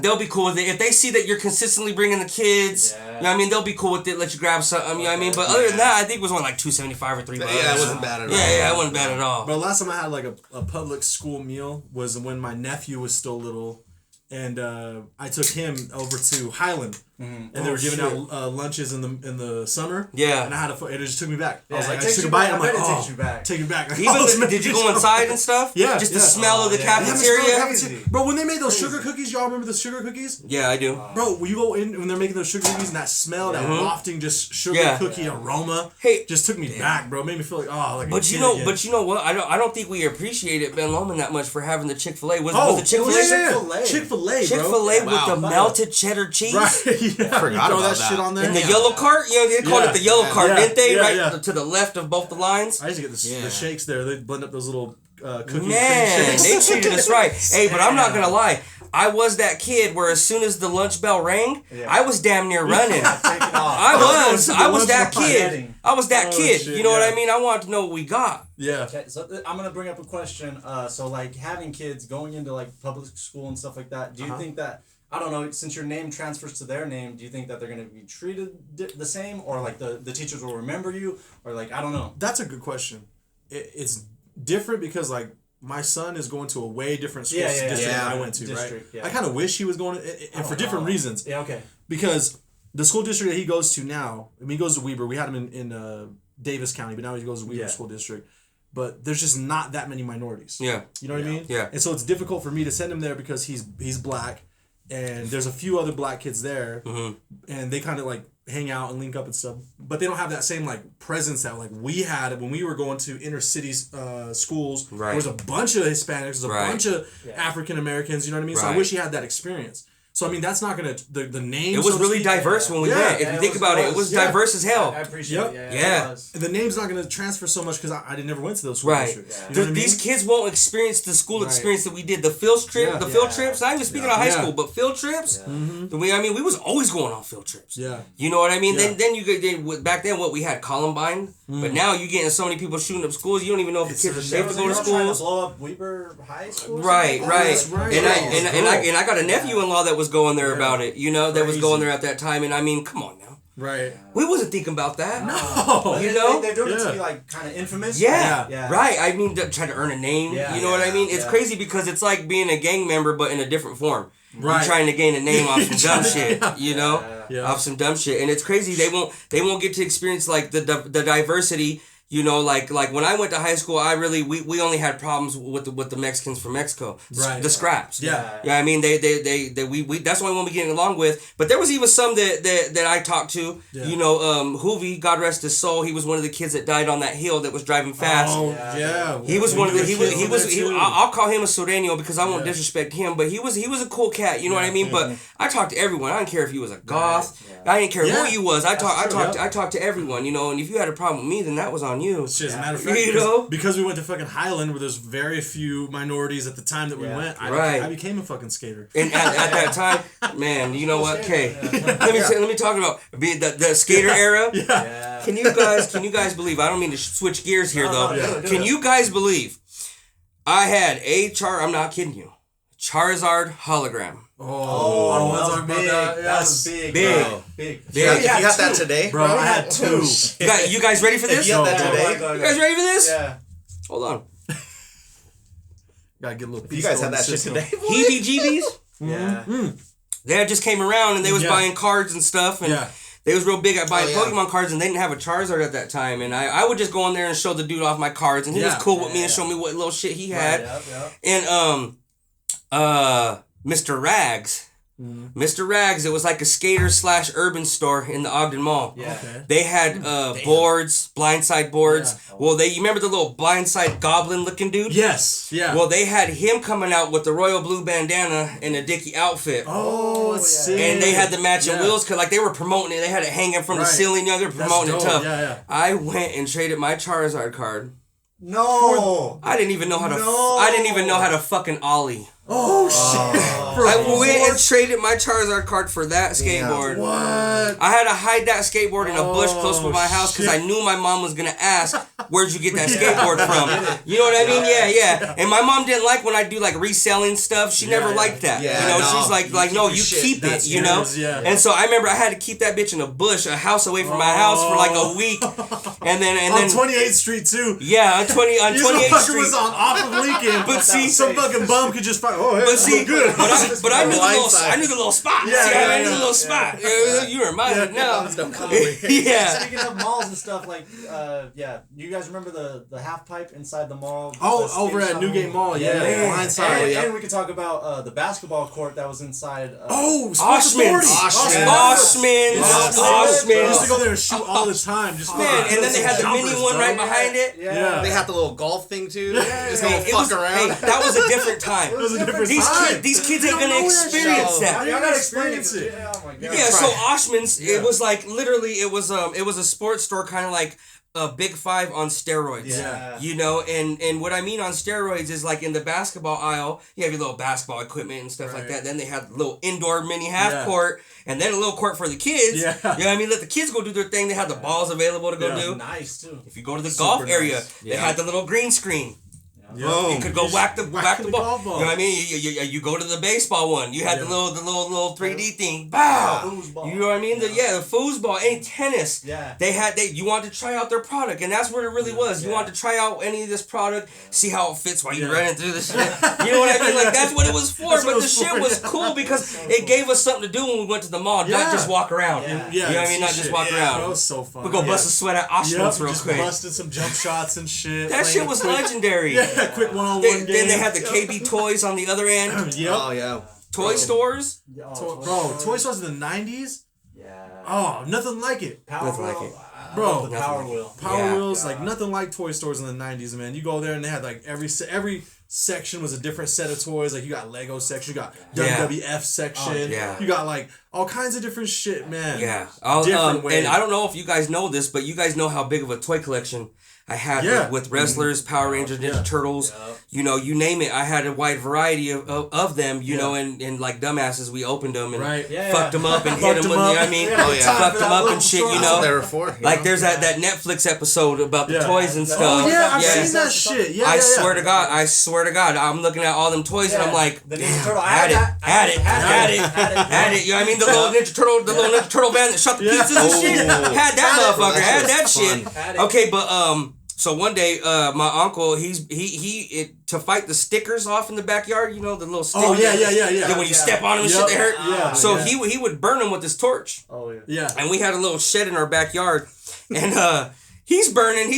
They'll be cool with it. If they see that you're consistently bringing the kids, you know what I mean, they'll be cool with it, let you grab something, you know what I mean? But other than that, I think it was only like $2.75 or $3. Yeah, it wasn't bad at all. Yeah, it wasn't bad at all. But last time I had like a public school meal was when my nephew was still little, and I took him over to Highland. And they were giving out lunches in the summer. Yeah. And I had and it just took me back. I was like, I just took a bite. I'm like, oh, take you back. Even did you go inside and stuff? Yeah. Just the smell of the cafeteria. Bro, when they made those sugar cookies, y'all remember the sugar cookies? Yeah, I do. Bro, when you go in when they're making those sugar cookies and that smell, that wafting just sugar cookie aroma, just took me back, bro. Made me feel like like. But you know what? I don't think we appreciated Ben Lomond that much for having the Chick-fil-A. Was the Chick-fil-A? Chick-fil-A, Chick-fil-A with the melted cheddar cheese. Right. Yeah. Forgot about that shit on there. In the yellow cart, you know, they called it the yellow cart, didn't they? Yeah. To the left of both the lines. I used to get the shakes there. They blend up those little cookie Man, they treated us right. Hey, but I'm not gonna lie. I was that kid where as soon as the lunch bell rang, I was damn near running. I was that kid. I was that kid. Shit, you know what I mean? I wanted to know what we got. Yeah. Okay, so I'm gonna bring up a question. So like having kids going into like public school and stuff like that. Do you think that, I don't know, since your name transfers to their name, do you think that they're gonna be treated the same, or like the teachers will remember you, or like I don't know? That's a good question. It's different because like my son is going to a way different school district than I went to, right? Yeah. I kind of wish he was going to, and for different reasons. Yeah, okay. Because the school district that he goes to now, I mean, he goes to Weber. We had him in Davis County, but now he goes to Weber School District. But there's just not that many minorities. Yeah. You know what I mean? Yeah. And so it's difficult for me to send him there because he's black, and there's a few other black kids there, and they kind of like hang out and link up and stuff, but they don't have that same like presence that like we had when we were going to inner city schools. Right. There was a bunch of Hispanics, there's a bunch of African Americans. You know what I mean? So I wish he had that experience. So I mean, that's not gonna the name. It was really diverse when we went. If you think about it, it was diverse as hell. I appreciate it. Yeah. The name's not gonna transfer so much because I never went to those school districts. You know what I mean? These kids won't experience the school experience that we did. The field trips. Not even speaking of high school, but field trips. We was always going on field trips. Yeah. You know what I mean? Then you get back then what we had Columbine, but now you getting so many people shooting up schools. You don't even know if the kids are safe to go to schools. Blow up Weber High School. Right. And I got a nephew-in-law that was going there about it, you know, that was going there at that time, and I mean, come on now. Right. We wasn't thinking about that. No. You know? They're doing it to be like kind of infamous. Yeah. Right. I mean, trying to earn a name. You know what I mean? It's crazy because it's like being a gang member, but in a different form. Right. You're trying to gain a name off some dumb shit, you know? Off some dumb shit. And it's crazy. They won't get to experience like the diversity. You know, like when I went to high school, we only had problems with the Mexicans from Mexico, the scraps. Yeah, I mean we that's the only one we getting along with. But there was even some that I talked to. Yeah. You know, Hoovy, God rest his soul, he was one of the kids that died on that hill that was driving fast. Oh yeah. He was one of the I'll call him a Sureño because I won't disrespect him, but he was a cool cat. You know what I mean? But I talked to everyone. I didn't care if he was a goth. I didn't care who you was. I talked to everyone. You know, and if you had a problem with me, then that was on you. As a matter of fact, because we went to fucking Highland where there's very few minorities at the time that we went, I became a fucking skater. And at that time, man, you know what? Okay, let me talk about the skater era. Yeah. Can you guys believe? I don't mean to switch gears here though. Can you guys believe? I had I'm not kidding you. Charizard hologram. Oh, that was big. That was big. Big. Yeah, you got that today? Bro, I had two. You guys ready for this? You got that today? You guys ready for this? Yeah. Hold on. Gotta get a little. You guys had that shit today? Heebie-jeebies? Yeah. They just came around and they was buying cards and stuff and They was real big at buying Pokemon cards, and they didn't have a Charizard at that time. And I would just go in there and show the dude off my cards, and he was cool with me and show me what little shit he had. And Mr. Rags. Mr. Rags, it was like a skater / urban store in the Ogden Mall. They had boards, blindside boards. Well, you remember the little blindside goblin looking dude? Yes. Yeah. Well, they had him coming out with the royal blue bandana and a Dickie outfit. Oh, it's sick. And they had the matching wheels because like they were promoting it. They had it hanging from the ceiling. They were promoting it tough. I went and traded my Charizard card. No. I didn't even know how to. I didn't even know how to fucking ollie. Oh shit! I went and traded my Charizard card for that skateboard. What? I had to hide that skateboard in a bush close to my house because I knew my mom was gonna ask, "Where'd you get that skateboard from?" You know what I mean? Yeah. And my mom didn't like when I do like reselling stuff. She never liked that. You know, she's like, no, you keep it. You know. And so I remember I had to keep that bitch in a bush, a house away from my house for like a week, and then on 28th Street too. Yeah, on 28th Street was on off of Lincoln. But see, some fucking bum could just find. But see, good. But I knew the little spot. I knew the little spot. You reminded now. Yeah. Speaking of malls and stuff, like, you guys remember the half pipe inside the mall? Over at Newgate Mall, blindside. And we could talk about the basketball court that was inside. Oshman's. I used to go there and shoot all the time. Just man, and then they had the mini one right behind it. Yeah. They had the little golf thing too. Just go fuck around. Hey, that was a different time. It was a different time. These kids ain't gonna experience that. Y'all gotta experience it. Yeah, so Oshman's, it was like literally, it was a sports store, kind of like a Big Five on steroids. Yeah. You know, and what I mean on steroids is like in the basketball aisle, you have your little basketball equipment and stuff like that. Then they had a little indoor mini half court, and then a little court for the kids. Yeah. You know what I mean? Let the kids go do their thing. They had the balls available to go do. Nice too. If you go to the golf area, they had the little green screen. You could go whack the ball. You know what I mean? You go to the baseball one. You had the little 3D thing. Bow. You know what I mean? The foosball, any tennis. You wanted to try out their product, and that's what it really was. You wanted to try out any of this product, see how it fits while you're running through the shit. You know what I mean? Like that's what it was for. But the shit was cool because it gave us something to do when we went to the mall, not just walk around. You know what I mean? Not just walk around. That was so fun. We go bust a sweat at Oshman's real quick. Busted some jump shots and shit. That shit was legendary. Quick one-on-one game. Then they had the KB Toys on the other end. Oh, yeah. Toy stores? Toy stores in the 90s? Yeah. Oh, nothing like it. Nothing like it. Bro, Power Wheel. Power Wheels, like nothing like toy stores in the 90s, man. You go there and they had like every section was a different set of toys. Like you got Lego section, you got WWF section. You got like all kinds of different shit, man. Yeah. And I don't know if you guys know this, but you guys know how big of a toy collection I had with wrestlers, Power Rangers, Ninja Turtles, you know, you name it. I had a wide variety of them, you know, and like dumbasses, we opened them and fucked them up and hit them with, you know what I mean? Fucked them up and shit, you know? They were for. Like there's that Netflix episode about the toys and stuff. Oh, yeah, I've seen that shit. I swear to God, I'm looking at all them toys and I'm like, the Ninja Turtle, had it. You know what I mean? The little Ninja Turtle band that shot the pizzas and shit. Had that motherfucker, had that shit. Okay, but so one day, my uncle, he to fight the stickers off in the backyard, you know, the little stickers. Oh, yeah. When you step on them and shit, they hurt. Yeah. So he would burn them with his torch. Oh, yeah. And we had a little shed in our backyard. And he's burning,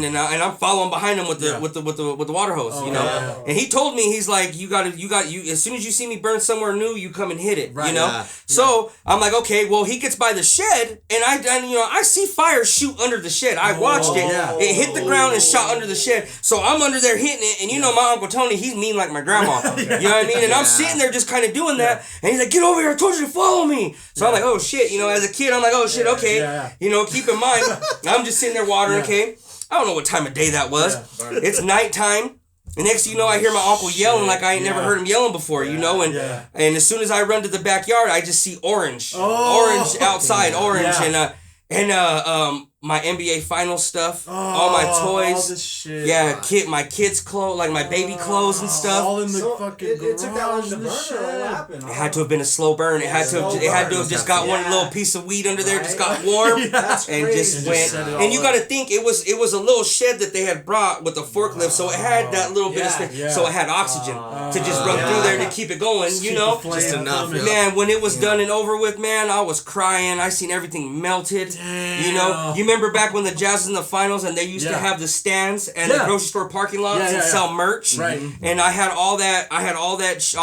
and I'm following behind him with the water hose, you know. Yeah. And he told me, he's like, you as soon as you see me burn somewhere new, you come and hit it, you know. Yeah. So I'm like, okay, well he gets by the shed, and I see fire shoot under the shed. I watched it. Yeah. It hit the ground and shot under the shed. So I'm under there hitting it, and you know my Uncle Tony, he's mean like my grandma. You know what I mean? And I'm sitting there just kind of doing that, and he's like, get over here, I told you to follow me. So I'm like, oh shit, you know, as a kid, I'm like, oh shit, okay, you know, keep in mind. I'm just sitting there watering, okay? I don't know what time of day that was. It's nighttime. And next thing you know, I hear my uncle yelling like I ain't never heard him yelling before, you know? And as soon as I run to the backyard, I just see orange. Orange outside, orange. And my NBA final stuff, all my toys, all this shit. my kids' clothes, like my baby clothes and stuff. All in the fucking garage. It took that long to burn. What happened? It had to have been a slow burn. It had to have just got one little piece of weed under there, just got warm, and just went. And you got to think it was a little shed that they had brought with a forklift, so it had that little bit of space, so it had oxygen to just run through there to keep it going. You know, just enough. Man, when it was done and over with, man, I was crying. I seen everything melted. Damn. You know, you remember back when the Jazz was in the finals and they used to have the stands and the grocery store parking lots and sell merch. Right. And I had all that. all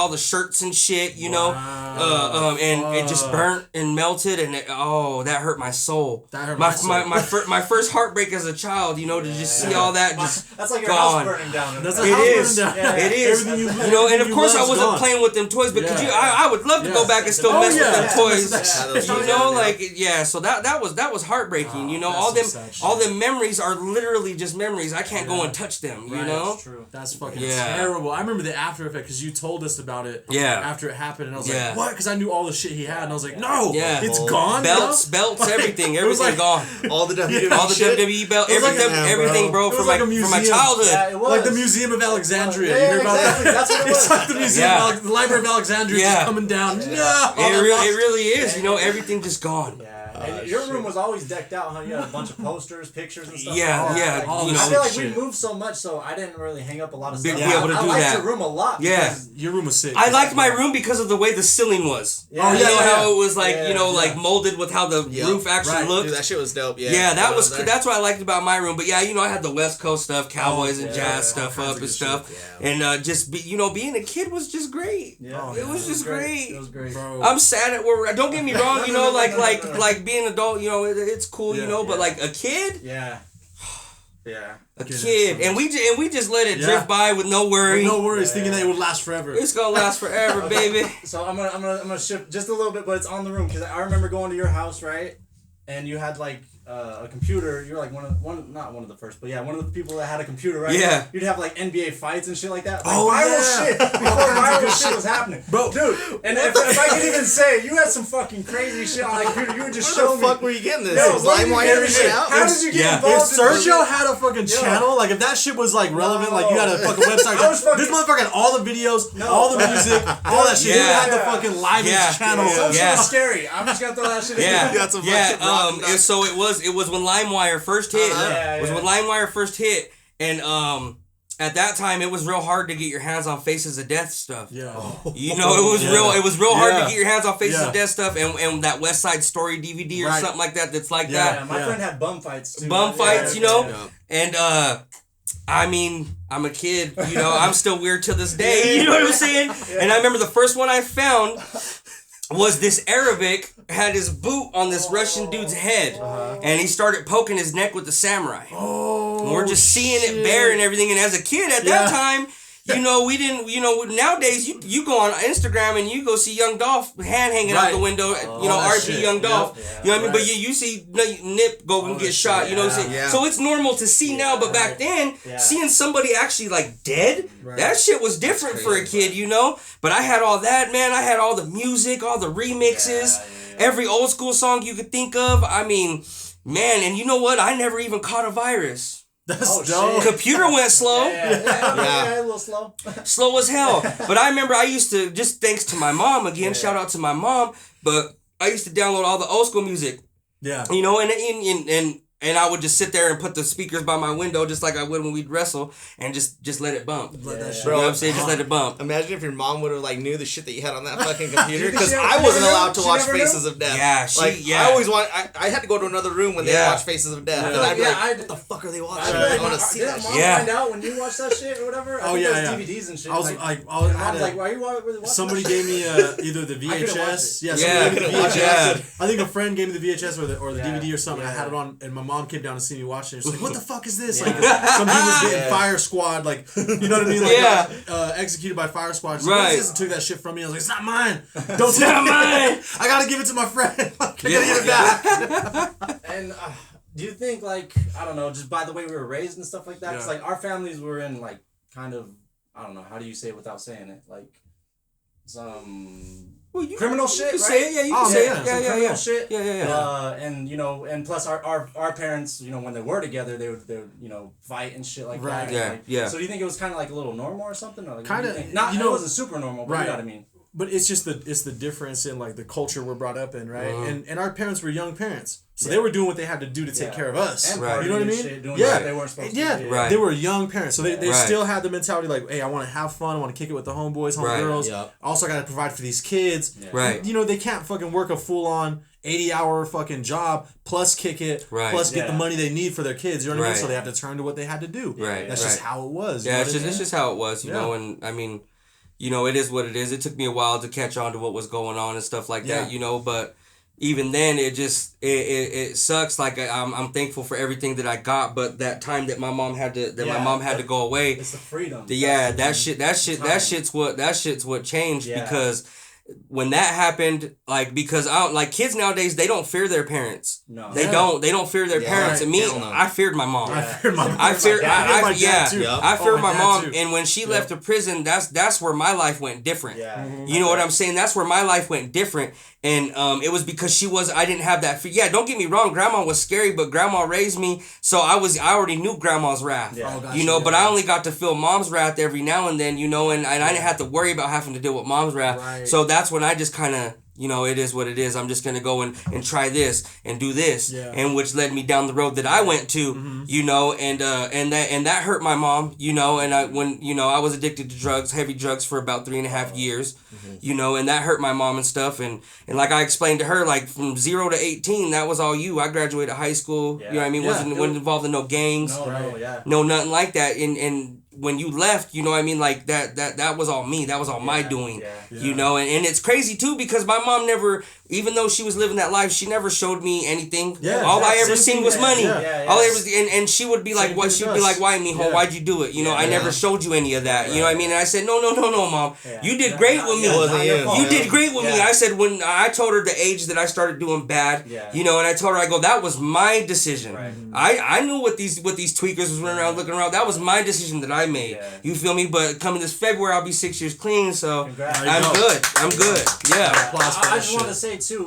the shirts and shit. You know, and it just burnt and melted, and that hurt my soul. That hurt my soul. My first heartbreak as a child. You know, to just see all that just that's like your gone. house burning down. It is. You know, and of course I wasn't playing with them toys, but I would love to go back and still mess with them toys. You know, so that was heartbreaking. You know, all them memories are literally just memories. I can't go and touch them. You know, that's true. That's fucking terrible. I remember the after effect because you told us about it. After it happened, and I was like, what? Because I knew all the shit he had, and I was like, no, it's gone. Belts, everything gone. All the WWE belts, everything, bro, from my childhood. Yeah, it was. Like the Museum of Alexandria. You heard about that? That's what it was. It's like the museum, the Library of Alexandria just coming down. No, it really is. You know, everything just gone. Yeah. And your room was always decked out, huh? You had a bunch of posters, pictures, and stuff. Yeah. I feel like we moved so much, so I didn't really hang up a lot of stuff. I liked your room a lot. Yeah. Your room was sick. I liked my room because of the way the ceiling was. Yeah. You know how it was like, like molded with how the roof actually looked. Dude, that shit was dope. Yeah. Yeah, that's what I liked about my room. But yeah, you know, I had the West Coast stuff, Cowboys and Jazz stuff up and stuff. And just being a kid was just great. Yeah. It was just great. It was great. Bro. I'm sad at where. Don't get me wrong. You know, like being an adult. You know, it's cool. You know, but like a kid. Yeah. A kid, and we just let it drift by with no worry. With no worries, thinking that it would last forever. It's gonna last forever, baby. So I'm gonna shift just a little bit, but it's on the room because I remember going to your house, right? And you had like a computer. You're like not one of the first, but one of the people that had a computer, right? Yeah. You'd have like NBA fights and shit like that. Like viral shit before viral shit was happening, bro. Dude, and if I could even say, you had some fucking crazy shit on that computer. You would just show me. Where the fuck were you getting this? LimeWire shit out? How did you get involved? If Sergio had a fucking channel, like if that shit was like relevant, like you had a fucking website. This motherfucker had all the videos, all the music, all that shit. He had the fucking livest channel. Some shit was scary. I'm just gonna throw that shit in. So it was when LimeWire first hit. It was when LimeWire first hit, and at that time it was real hard to get your hands on Faces of Death stuff. Yeah. You know, it was real hard to get your hands on Faces of Death stuff, and that West Side Story DVD or something like that. That's like that. Yeah, my friend had bum fights too. You know, and I mean, I'm a kid. You know, I'm still weird to this day. You know what I'm saying? And I remember the first one I found was this Arabic had his boot on this Russian dude's head, and he started poking his neck with the samurai. And we're just seeing it bare and everything. And as a kid at that time, you know, we didn't, you know, nowadays you go on Instagram and you go see Young Dolph hand hanging out the window, you know, RP Young Dolph, you know what I mean? But you see Nip go and get shot, you know what I'm saying? So it's normal to see now, but back then, seeing somebody actually like dead, that shit was different for a kid, you know? But I had all that, man. I had all the music, all the remixes, every old school song you could think of. I mean, man, and you know what? I never even caught a virus. That's dope. Computer went slow. A little slow. Slow as hell. But I remember I used to, just thanks to my mom, again, shout out to my mom, but I used to download all the old school music. Yeah. You know, and I would just sit there and put the speakers by my window just like I would when we'd wrestle and just let it bump. Let that shit. You know what I'm saying? Just let it bump. Imagine if your mom would have like knew the shit that you had on that fucking computer, because I wasn't allowed to watch Faces of Death. Yeah, I always I had to go to another room when they watched Faces of Death, and I'd be like, what the fuck are they watching? I want to see that shit. Find out when you watch that shit or whatever. I think DVDs and shit. I was like, why are you watching? Somebody gave me either the VHS. I think a friend gave me the VHS or the DVD or something. I had it on, and my mom came down to see me watching it. She's like, what the fuck is this? Like, some dude was getting Fire Squad, like, you know what I mean? Like, executed by Fire Squad. She's like, what is this? And took that shit from me. I was like, it's not mine. Don't take it mine. I gotta give it to my friend. I gotta get it back. And do you think, like, I don't know, just by the way we were raised and stuff like that, because, like, our families were in, like, kind of, I don't know, how do you say it without saying it? Like, some criminal shit, you can right? say it, yeah, you can say it. Some criminal shit. Yeah. And and plus our parents, when they were together, they would fight and shit like that. Yeah. So do you think it was kind of like a little normal or something? Or like, kind of, it wasn't super normal, but you know what I mean. But it's just the difference in like the culture we're brought up in, right? And our parents were young parents, so they were doing what they had to do to take care of us. And you know what I mean? Shit, doing what they weren't supposed to do. They were young parents, so they still had the mentality like, hey, I want to have fun, I want to kick it with the homeboys, homegirls. Also, I got to provide for these kids. Right. They can't fucking work a full on 80-hour fucking job plus kick it plus get the money they need for their kids. You know what I mean? So they have to turn to what they had to do. Right. That's just how it was. Yeah, it's just how it was. You know, and I mean. It is what it is. It took me a while to catch on to what was going on and stuff like that, but even then it just, it sucks. Like I'm thankful for everything that I got, but that time that my mom had to go away. It's the freedom. That shit's what changed because when that happened, because kids nowadays, they don't fear their parents. No. They don't fear their parents. And me, I feared my mom. I feared my mom. I feared my mom. And when she left the prison, that's where my life went different. Yeah. You know what I'm saying? That's where my life went different. And it was because I didn't have that fear. Yeah, don't get me wrong, grandma was scary, but grandma raised me, so I already knew grandma's wrath. Yeah. But I only got to feel mom's wrath every now and then, and I didn't have to worry about having to deal with mom's wrath. Right. So that's when I just kind of, it is what it is. I'm just going to go and try this and do this. Yeah. And which led me down the road that I went to, and that hurt my mom, and I was addicted to drugs, heavy drugs for about 3.5 years, and that hurt my mom and stuff. And like I explained to her, like from 0 to 18, that was all you. I graduated high school, you know what I mean? Wasn't involved in no gangs, no, nothing like that. And when you left, you know what I mean, like that was all me. That was all my doing, and it's crazy too because my mom never, even though she was living that life, she never showed me anything. Yeah, all I ever seen was money. All I ever, and she would be like, what? She'd be like, why, mijo? Why'd you do it? I never showed you any of that. You know what I mean? And I said, no, mom. You did great with me. You did great with me. I said when I told her the age that I started doing bad, and I told her, I go, that was my decision. Right. I knew what these tweakers was running around looking around. That was my decision that I made. Yeah. You feel me? But coming this February, I'll be 6 years clean. So I'm good. I'm good. Yeah. I just want to say too,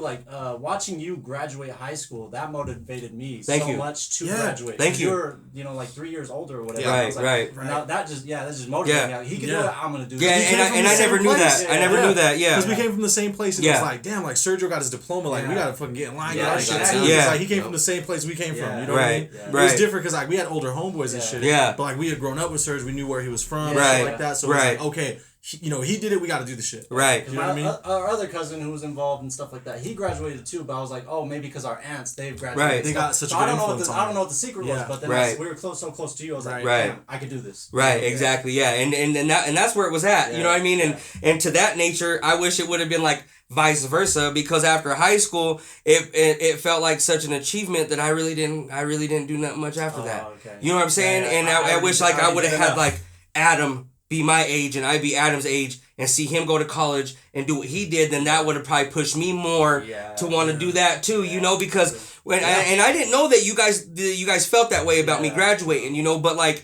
watching you graduate high school, that motivated me much to graduate. Thank you. You're 3 years older or whatever. Right. Now that just motivated me. Like, he can do it. I'm gonna do it. Yeah, and I never knew that. I never knew that. Yeah. Because we came from the same place. And it was like, damn, like Sergio got his diploma. Like we gotta fucking get in line. Yeah. It's like he came from the same place we came from. You know what I mean? It was different because we had older homeboys and shit. Yeah. But we had grown up with Serge. We knew where he was from. And shit like that. So it was like, okay. He did it. We got to do the shit. Right. You know what I mean? Our other cousin who was involved and stuff like that, he graduated too. But I was like, oh, maybe because our aunts, they've graduated. Right. They got such a good influence on I don't know what the secret was, but then we were so close to you. I was like, damn, I could do this. Right. Exactly. Yeah. And that's where it was at. You know what I mean? And to that nature, I wish it would have been like vice versa, because after high school, it felt like such an achievement that I really didn't do nothing much after that. Okay. You know what I'm saying? And I wish I would have had like Adam be my age and I be Adam's age and see him go to college and do what he did, then that would have probably pushed me more to want to do that too, because when I didn't know that you guys felt that way about me graduating, but like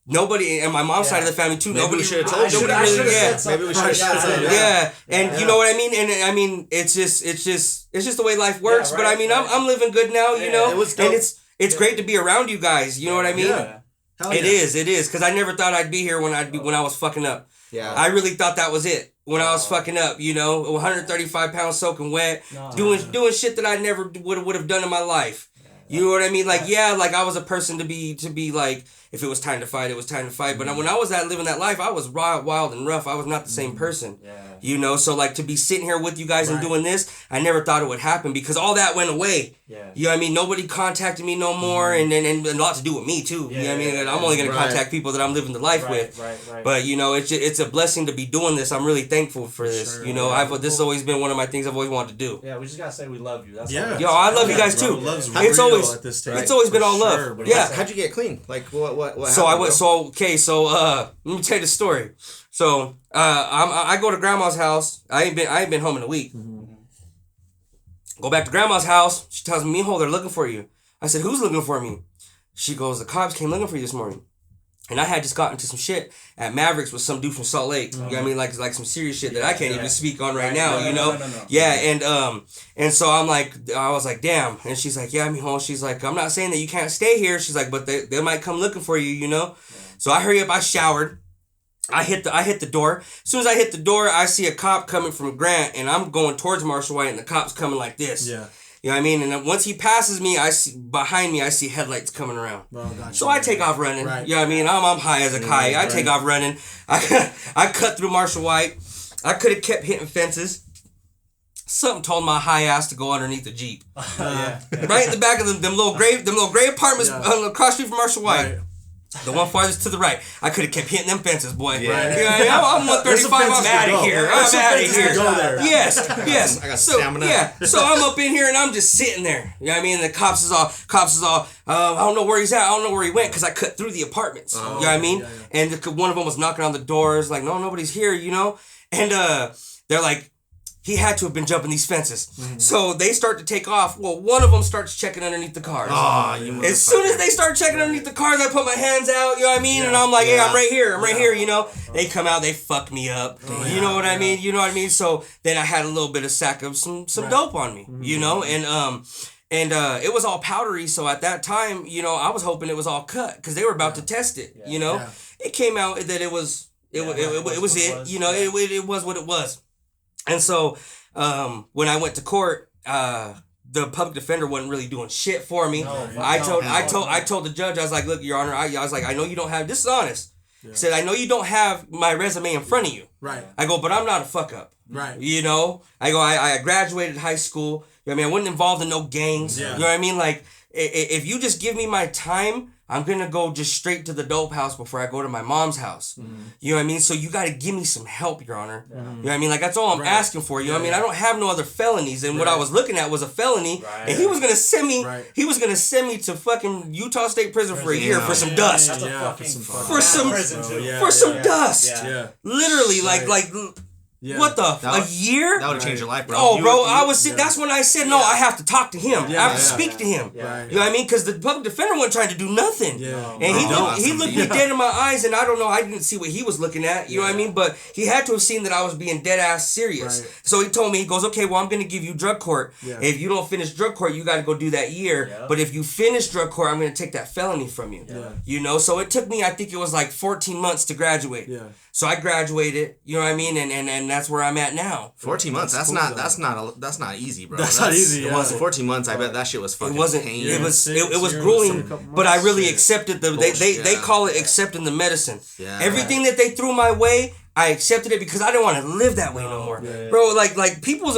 nobody, and my mom's side of the family too, nobody should have told you. Maybe we should have said it. And you know what I mean? And I mean, it's just the way life works. But I mean, I'm living good now, and it's great to be around you guys. You know what I mean? Yeah. It is, because I never thought I'd be here when I was fucking up. Yeah. I really thought that was it when I was fucking up, 135 pounds soaking wet, doing shit that I never would have done in my life. You know what I mean? Like, like I was a person to be like, if it was time to fight, it was time to fight. But when I was living that life, I was wild and rough. I was not the same person. Yeah. So like to be sitting here with you guys and doing this, I never thought it would happen because all that went away. Yeah. You know what I mean? Nobody contacted me no more, and a lot to do with me too. You know what I mean? I'm only gonna contact people that I'm living the life with. Right. But it's a blessing to be doing this. I'm really thankful for this. Sure, this has always been one of my things I've always wanted to do. Yeah, we just gotta say we love you. That's Yo, I love you guys too. It's always been all love. Yeah. How'd you get clean? Like what? So I went. So let me tell you the story. So I go to grandma's house. I ain't been home in a week. Mm-hmm. Go back to grandma's house. She tells me, "Mijo, they're looking for you." I said, "Who's looking for me?" She goes, "The cops came looking for you this morning." And I had just gotten into some shit at Mavericks with some dude from Salt Lake. You know what I mean? Like some serious shit that I can't even speak on right now, you know? No. Yeah, and so I was like, damn. And she's like, yeah, mijo. She's like, I'm not saying that you can't stay here. She's like, but they might come looking for you, you know? Yeah. So I hurry up, I showered. I hit the door. As soon as I hit the door, I see a cop coming from Grant, and I'm going towards Marshall White, and the cop's coming like this. Yeah. You know what I mean? And then once he passes me, I see headlights coming around. Oh, gotcha. So I take off running. Right. You know what I mean? I'm high as a kite. I take off running. I cut through Marshall White. I could have kept hitting fences. Something told my high ass to go underneath the Jeep. Right in the back of them little gray apartments across the street from Marshall White. Right. The one farthest to the right. I could have kept hitting them fences, boy. Yeah. I'm 135. I'm out of here. I'm out of here. Yes. I got stamina. Yeah. So I'm up in here and I'm just sitting there. You know what I mean? And the cops is all. I don't know where he's at. I don't know where he went because I cut through the apartments. You know what I mean? And one of them was knocking on the doors like, no, nobody's here. You know. And they're like, he had to have been jumping these fences. Mm-hmm. So they start to take off. Well, one of them starts checking underneath the cars. As soon as they start checking underneath the cars, I put my hands out, you know what I mean? Yeah. And I'm like, hey, I'm right here, you know? They come out, they fuck me up. You know what I mean? You know what I mean? So then I had a little bit of sack of some dope on me, you know? And it was all powdery, so at that time, you know, I was hoping it was all cut because they were about to test it, you know? Yeah. It came out that it was you know, it was what it was. And so, when I went to court, the public defender wasn't really doing shit for me. I told the judge, I was like, look, Your Honor, I was like, I know you don't have, this is honest. Yeah. I said, I know you don't have my resume in front of you. Right. I go, but I'm not a fuck up. Right. You know? I go, I graduated high school. You know what I mean? I wasn't involved in no gangs. Yeah. You know what I mean? Like, if you just give me my time, I'm going to go just straight to the dope house before I go to my mom's house. Mm-hmm. You know what I mean? So you got to give me some help, Your Honor. Mm-hmm. You know what I mean? Like, that's all I'm asking for. You know what I mean? I don't have no other felonies. And what I was looking at was a felony. Right. And he was going to send me, he was going to send me to fucking Utah State Prison for a year for some dust. That's for some dust. Yeah. Literally, like Yeah. What the? A year? That would have changed your life, bro. Oh, bro, that's when I said, no, I have to talk to him. I have to speak to him. You know what I mean? Because the public defender wasn't trying to do nothing. Yeah. And he looked me dead in my eyes, and I don't know, I didn't see what he was looking at. You know what I mean? But he had to have seen that I was being dead ass serious. Right. So he told me, he goes, okay, well, I'm going to give you drug court. Yeah. If you don't finish drug court, you got to go do that year. Yeah. But if you finish drug court, I'm going to take that felony from you. Yeah. You know? So it took me, I think it was like 14 months to graduate. Yeah. So I graduated, you know what I mean, and that's where I'm at now. 14 months. That's not easy, bro. That's not easy. It wasn't 14 months. I bet that shit was fucking. It wasn't. It was grueling, but I really accepted the. They call it accepting the medicine. Yeah. Everything that they threw my way, I accepted it because I didn't want to live that way no more, bro. Like people's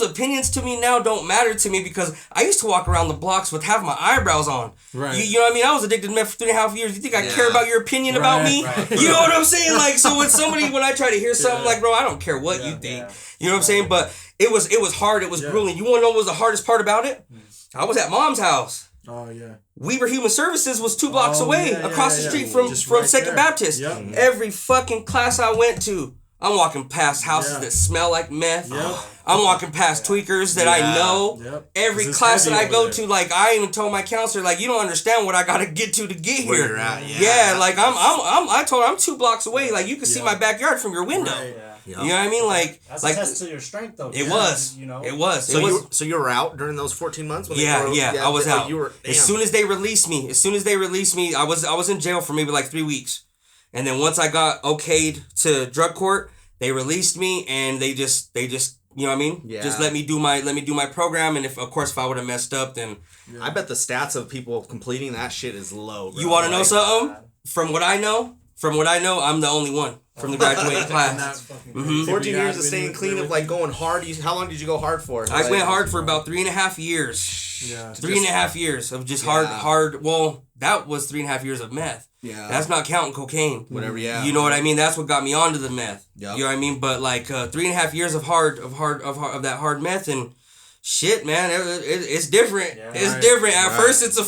opinions to me now don't matter to me because I used to walk around the blocks with half my eyebrows on. Right. You know what I mean? I was addicted to meth for 3.5 years. You think I care about your opinion about me? Right. You know what I'm saying? Like, so when I try to hear something like, bro, I don't care what you think. You know what I'm saying? But it was hard. It was grueling. You want to know what was the hardest part about it? I was at Mom's house. Oh yeah. Weaver Human Services was 2 blocks away, across the street from Second Baptist. Yep. Every fucking class I went to, I'm walking past houses that smell like meth. Yep. I'm walking past tweakers that I know. Yep. Every class that I go to, like I even told my counselor, like you don't understand what I gotta get to get here. Where you're at. Like I told her I'm 2 blocks away. Like you can see my backyard from your window. Right. You know what I mean? Like that's a test to your strength, though. It was. You know. It was. So you were out during those 14 months. When I was out. As soon as they released me, I was in jail for maybe like 3 weeks, and then once I got okayed to drug court, they released me, and they just you know what I mean? Yeah. Just let me do my program, and if I would have messed up, then I bet the stats of people completing that shit is low. Bro. You want to know something? From what I know, I'm the only one from the graduating class. 14 years of staying clean, of like going hard. How long did you go hard for? I went hard for about 3.5 years. Yeah. 3.5 years of just hard. Well, that was 3.5 years of meth. Yeah. That's not counting cocaine. Whatever, yeah. You know what I mean? That's what got me onto the meth. Yep. You know what I mean? But like 3.5 years of that hard meth, and shit, man, it's different. Yeah, it's different. At first, it's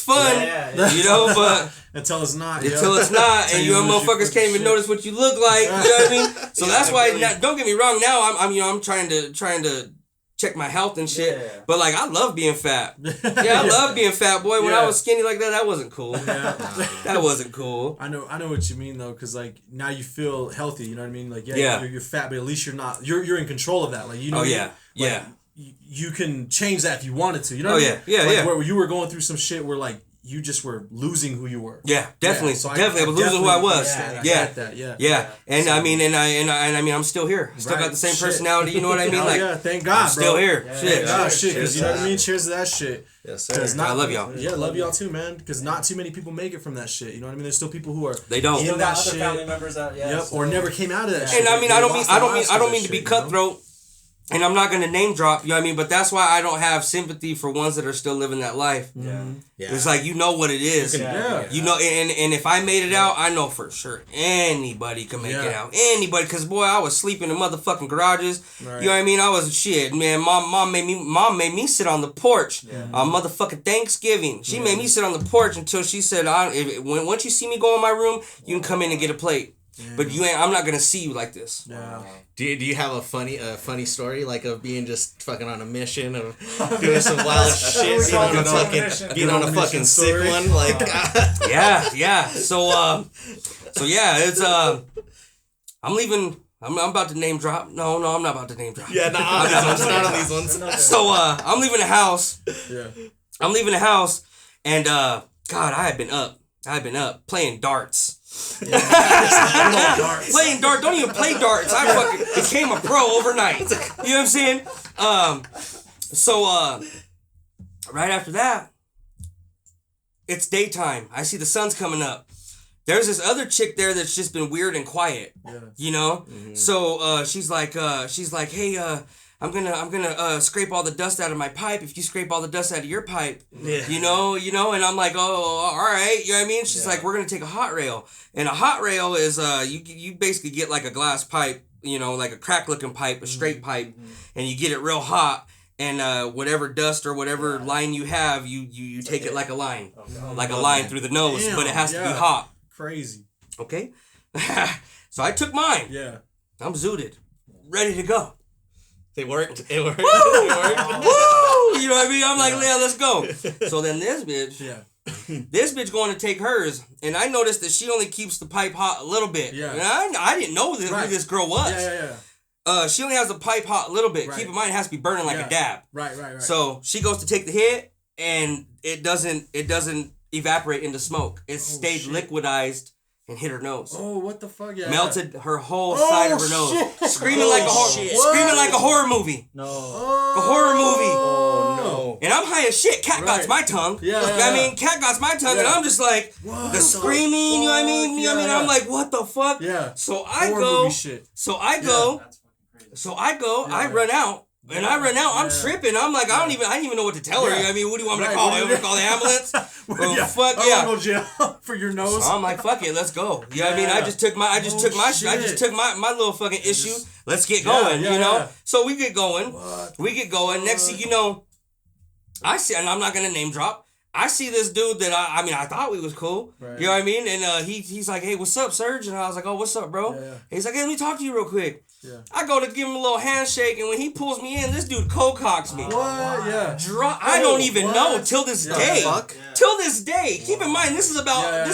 fun. Yeah. You know, but until it's not. It's not, and you motherfuckers can't even notice what you look like. You know what I mean? So that's why. Now, don't get me wrong. Now I'm trying to check my health and shit. Yeah. But like, I love being fat. Yeah, I love being fat, boy. When I was skinny like that, that wasn't cool. Yeah. That wasn't cool. I know what you mean though, because like now you feel healthy. You know what I mean? Like you're fat, but at least you're not. You're in control of that. Like you know. Oh yeah, like, you can change that if you wanted to. You know. Oh what I mean? yeah. Where you were going through some shit where like you just were losing who you were. Yeah, definitely. So definitely. I was losing who I was. Yeah. And so, I mean, and I mean, I'm still here. Still got the same personality. You know what I mean? Like, thank God, I'm still here. Shit. Because you know what I mean. Cheers to that shit. Yes, sir. I love y'all. Yeah, love y'all too, man. Because not too many people make it from that shit. You know what I mean? There's still people who are they don't in that shit. Family members that or never came out of that shit. And I mean, I don't mean to be cutthroat. And I'm not gonna name drop, you know what I mean? But that's why I don't have sympathy for ones that are still living that life. Yeah. It's like, you know what it is. You know, and if I made it out, I know for sure anybody can make it out. Anybody, because boy, I was sleeping in motherfucking garages. Right. You know what I mean? I was shit, man. Mom made me sit on the porch on motherfucking Thanksgiving. She made me sit on the porch until she said, once you see me go in my room, you can come in and get a plate. Yeah. But I'm not gonna see you like this. Yeah. Do you have a funny story like of being just fucking on a mission of doing some wild shit, being on a fucking sick one, like yeah. So yeah, it's I'm leaving. I'm about to name drop. No, I'm not about to name drop. Yeah, not on these ones. So I'm leaving the house. Yeah. I'm leaving the house, and God, I had been up playing darts. Playing darts. Don't even play darts. I fucking became a pro overnight. You know what I'm saying? So right after that, it's daytime. I see the sun's coming up. There's this other chick there that's just been weird and quiet. Yeah. You know? Mm-hmm. So she's like, hey, I'm gonna scrape all the dust out of my pipe if you scrape all the dust out of your pipe. Yeah. You know, and I'm like, oh, all right. You know what I mean? She's like, we're gonna take a hot rail. And a hot rail is you basically get like a glass pipe, you know, like a crack looking pipe, a straight pipe, and you get it real hot. And whatever dust or whatever line you have, you take it like a line. Like a line through the nose, but it has to be hot. Crazy. Okay? So I took mine. Yeah. I'm zooted. Ready to go. It worked. Woo! Woo! You know what I mean? I'm like, yeah, let's go. So then this bitch going to take hers, and I noticed that she only keeps the pipe hot a little bit. Yeah. And I didn't know who this girl was. Yeah. She only has the pipe hot a little bit. Right. Keep in mind, it has to be burning like a dab. Right. So she goes to take the hit, and it doesn't evaporate into smoke. It stayed liquidized and hit her nose. Oh, what the fuck? Yeah. Melted her whole side of her nose. Shit. Screaming like a horror movie. No. A horror movie. Oh no. And I'm high as shit. Cat got my tongue. Yeah. You know what I mean? Cat got my tongue, and I'm just like the screaming. You know what I mean? You know what I mean? I'm like, what the fuck? Yeah. So I go. I run out. And I run out. I'm tripping. I'm like, I didn't even know what to tell her. You know what I mean, what do you want me to call? I'm gonna call the ambulance. Fuck yeah. Go jail for your nose. So I'm like, fuck it, let's go. You know what I mean? I just took my little fucking issue. Let's get going. You know. So we get going. Next thing you know, I see, and I'm not gonna name drop. I see this dude that I thought we was cool. Right. You know what I mean? And he's like, hey, what's up, Serge? And I was like, oh, what's up, bro? Yeah. He's like, hey, let me talk to you real quick. Yeah. I go to give him a little handshake, and when he pulls me in, this dude cold cocks me. What? Yeah. I don't even know till this day. Till this day. Keep in mind, this is about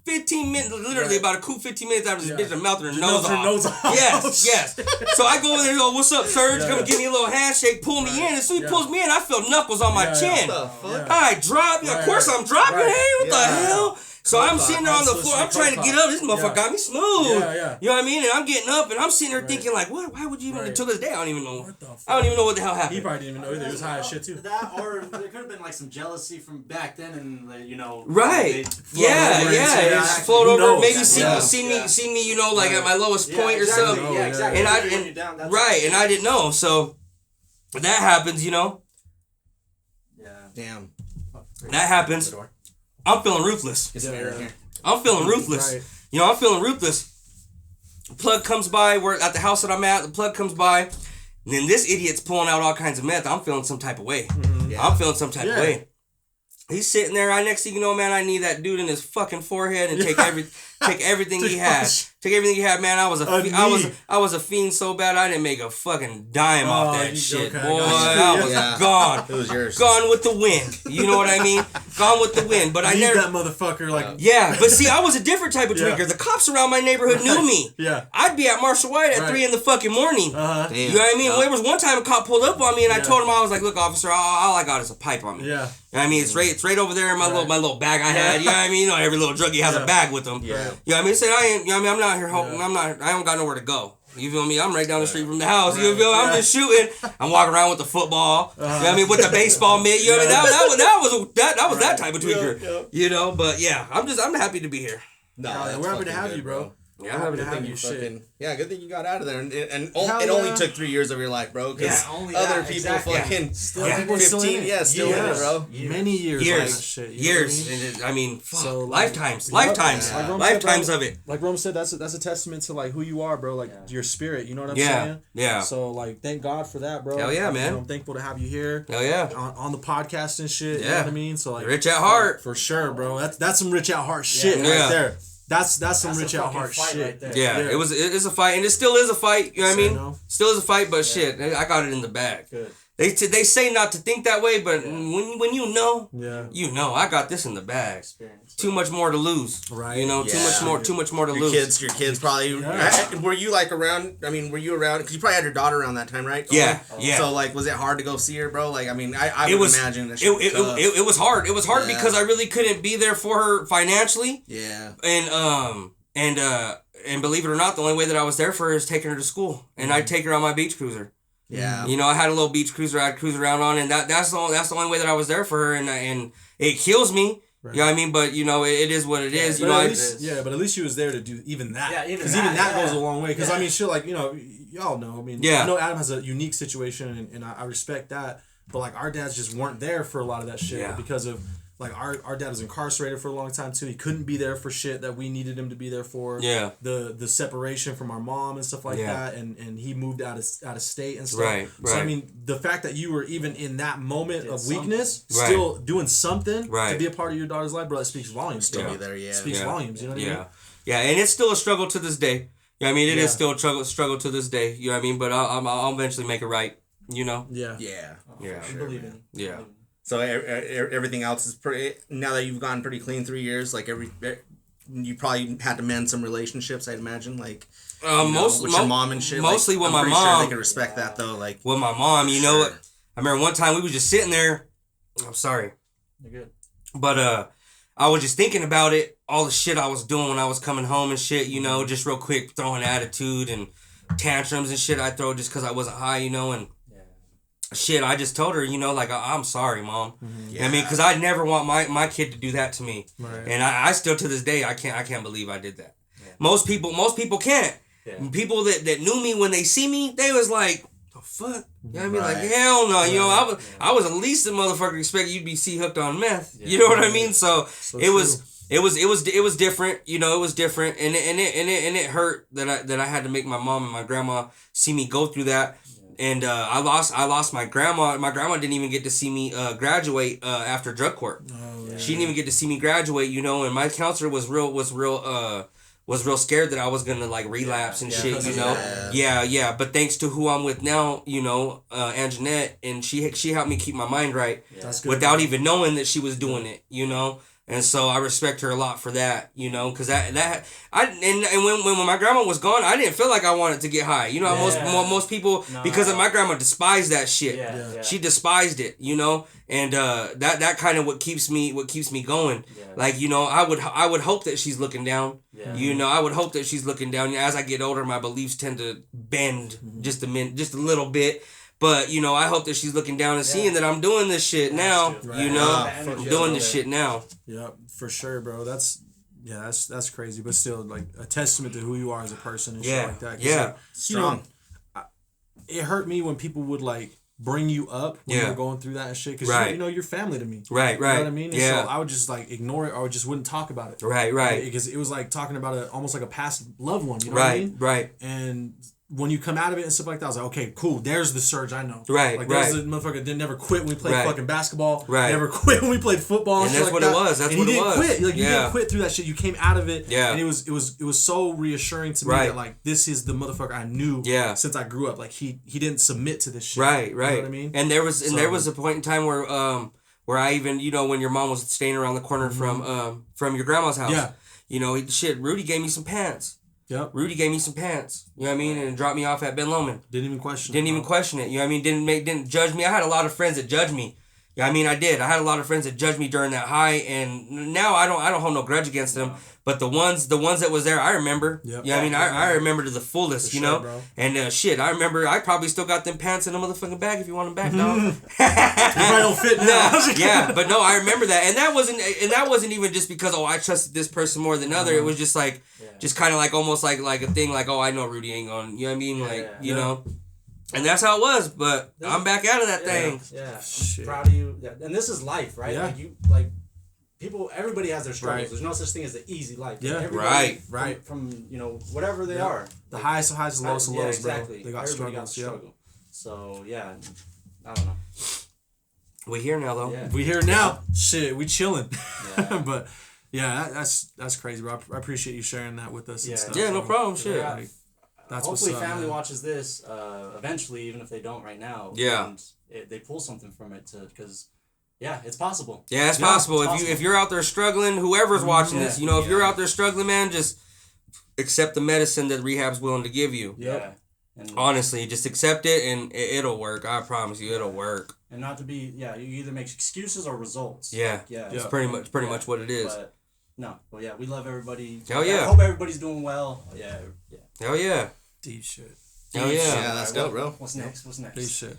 15 minutes, literally about a cool 15 minutes after this bitch melted her nose off. Yes. So I go in there and go, what's up, Serge? Come and give me a little handshake, pull me in. As soon as he pulls me in, I feel knuckles on my chin. What the fuck? I drop. Of course I'm dropping. Hey, what the hell? So I'm sitting there on the floor. I'm trying to get up. This motherfucker got me smooth. You know what I mean? And I'm getting up, and I'm sitting there thinking like, what? Why would you even? Until this day, I don't even know. I don't even know what the hell happened. He probably didn't even know either. He was high as shit too. That or there could have been like some jealousy from back then, and you know. Right. Just float over. Maybe see me. You know, like at my lowest point or something. Yeah, exactly. And I didn't know. So that happens. You know. Yeah. Damn. That happens. I'm feeling ruthless. I'm feeling ruthless. Right. You know, I'm feeling ruthless. The plug comes by. We're at the house that I'm at. The plug comes by. And then this idiot's pulling out all kinds of meth. I'm feeling some type of way. Mm-hmm. Yeah. I'm feeling some type of way. He's sitting there. Next thing you know, man, I need that dude in his fucking forehead and take Take everything he had. Take everything he had, man. I was a fiend so bad I didn't make a fucking dime off that shit, boy. I was gone. It was yours. Gone with the wind. You know what I mean? Gone with the wind. But I never that motherfucker like. Yeah, but see, I was a different type of drinker. The cops around my neighborhood knew me. Yeah. I'd be at Marshall White at 3 in the fucking morning. You know what I mean? There was one time a cop pulled up on me and I told him, I was like, look, officer, all I got is a pipe on me. Yeah. You know what I mean? It's right over there in my little bag I had. You know what I mean? You know, every little druggie has a bag with them. Yeah. You know what I mean? He said, I'm not here home. I don't got nowhere to go. You feel me? I'm right down the street from the house. You feel me? I'm just shooting. I'm walking around with the football. You know what I mean? With the baseball mitt. You know what I mean? That was that type of tweaker. You know, but yeah, I'm happy to be here. No, we're happy to have you, bro. Yeah, happy to have you. Good thing you got out of there, and it only took 3 years of your life, bro. Because other people fucking 15, still in it, bro. Many years. Years. I mean, so lifetimes of it. Like Rome said, that's a testament to like who you are, bro. Like your spirit. You know what I'm saying? Yeah. So like, thank God for that, bro. Hell yeah, man. I'm thankful to have you here. Hell yeah. On the podcast and shit. Yeah. You know what I mean? So like, rich at heart for sure, bro. That's some rich at heart shit right there. That's some rich at heart shit. Right there. Yeah, it's a fight, and it still is a fight. You know what I mean? Still is a fight, but shit, I got it in the bag. Good. They say not to think that way, but when you know, you know, I got this in the bag. Experience. Too much more to lose, right? You know, too much more to lose. Your kids probably. Were you like around? I mean, were you around? Because you probably had your daughter around that time, right? Yeah. So like, was it hard to go see her, bro? Like, I mean, I would imagine that it was hard. It was hard because I really couldn't be there for her financially. Yeah. And believe it or not, the only way that I was there for her is taking her to school, and I'd take her on my beach cruiser. Yeah. You know, I had a little beach cruiser I'd cruise around on, and that's the only way that I was there for her, and it kills me. Right. You know what I mean? But, you know, it is what it is. You know, but at least she was there to do even that. Yeah, because even that goes a long way. Because, I mean, shit, like, you know, y'all know. I mean, I know Adam has a unique situation, and I respect that. But, like, our dads just weren't there for a lot of that shit because of... Like, our dad was incarcerated for a long time, too. He couldn't be there for shit that we needed him to be there for. Yeah. The separation from our mom and stuff like that. And he moved out of state and stuff. Right. So, I mean, the fact that you were even in that moment of weakness, still doing something to be a part of your daughter's life, bro, that speaks volumes. Still be there, Speaks volumes, you know what I mean? Yeah, and it's still a struggle to this day. You know what I mean? It is still a struggle to this day. You know what I mean? But I'll eventually make it right, you know? Yeah. I believe in it. Yeah. So everything else is pretty. Now that you've gone pretty clean 3 years, like you probably had to mend some relationships. I'd imagine, like with your mom and shit. Mostly with my mom. Sure they can respect that though. Like with my mom, you know what? I remember one time we was just sitting there. I'm sorry. You're good. But I was just thinking about it, all the shit I was doing when I was coming home and shit. You know, just real quick throwing attitude and tantrums and shit I throw just because I wasn't high. You know, and. Shit, I just told her, you know, like, I'm sorry, Mom. Mm-hmm. I mean, because I never want my kid to do that to me. Right. And I still, to this day, I can't believe I did that. Yeah. Most people can't. Yeah. People that knew me, when they see me, they was like, the fuck? You know what I mean? Like, hell no. You know, I was at least a motherfucker expecting you'd be hooked on meth. Yeah. You know what I mean? So it was different. You know, it was different. And it hurt that I had to make my mom and my grandma see me go through that. And I lost my grandma. My grandma didn't even get to see me graduate after drug court. Oh, yeah. She didn't even get to see me graduate, you know. And my counselor was real scared that I was gonna like relapse and shit, you know. Yeah. But thanks to who I'm with now, you know, Anjanette, and she helped me keep my mind right without even knowing that she was doing it, you know. And so I respect her a lot for that, you know, because when my grandma was gone, I didn't feel like I wanted to get high. You know, most people, because my grandma despised that shit. Yeah. She despised it, you know, and that kind of what keeps me going. Yeah. Like, you know, I would hope that she's looking down. Yeah. You know, I would hope that she's looking down. As I get older, my beliefs tend to bend just a little bit. But, you know, I hope that she's looking down and seeing that I'm doing this shit now. Right. You know, I'm doing this shit now. Yeah, for sure, bro. That's crazy. But still, like, a testament to who you are as a person and shit like that. Yeah, like, strong. You know, it hurt me when people would, like, bring you up when you were going through that and shit. Because, you know, you're family to me. Right. You know what I mean? And so I would just, like, ignore it or just wouldn't talk about it. Right. Because it was, like, talking about almost like a past loved one. You know what I mean? Right. And... when you come out of it and stuff like that, I was like, okay, cool. There's the Surge I know. Right, like, right. There's the motherfucker that didn't never quit when we played fucking basketball. Right. Never quit when we played football. And that's like what that. it was. That's and what he it was. didn't quit. Like, you didn't quit through that shit. You came out of it. Yeah. And it was so reassuring to me that, like, this is the motherfucker I knew since I grew up. Like, he didn't submit to this shit. Right, right. You know what I mean? And there was a point in time where I even, you know, when your mom was staying around the corner from your grandma's house. Yeah. You know, Rudy gave me some pants. Yep. Rudy gave me some pants. You know what I mean? And dropped me off at Ben Lomond. Didn't even question it. You know what I mean? Didn't judge me. I had a lot of friends that judged me. Yeah, I mean, I did. I had a lot of friends that judged me during that high, and now I don't hold no grudge against them. But the ones that was there, I remember. Yep. Yeah, I mean, I remember to the fullest, you know. Bro. And I remember. I probably still got them pants in the motherfucking bag if you want them back, dog. They probably don't fit now. Yeah, but no, I remember that, and that wasn't even just because I trusted this person more than other. It was just like, just kind of like almost like a thing like, I know Rudy ain't gonna, you know what I mean, like you know. And that's how it was, but I'm back out of that thing. Yeah, I'm proud of you. And this is life, right? Yeah. Like people, everybody has their struggles. Right. There's no such thing as the easy life. Yeah, right. From you know whatever they are. The highest of highs, the lowest of lows, exactly. Bro. They got everybody struggles. Got struggle. So yeah, I don't know. We here now though. Yeah. We here now. Shit, we chilling. Yeah. But yeah, that's crazy, bro. I appreciate you sharing that with us. Yeah. And stuff, no problem. Shit. Yeah. Like, that's hopefully what's up, family man. watches this eventually, even if they don't right now. Yeah. And they pull something from it because it's possible. Yeah, it's possible. If you're out there struggling, whoever's watching this, you know, if you're out there struggling, man, just accept the medicine that rehab's willing to give you. Yeah. And honestly, just accept it and it'll work. I promise you, it'll work. And not to be, you either make excuses or results. Yeah. It's pretty much what it is. But we love everybody. Hell yeah. I hope everybody's doing well. Yeah. Hell yeah. Deep shit. Hell yeah. Yeah, that's dope, bro. What's next? Deep shit.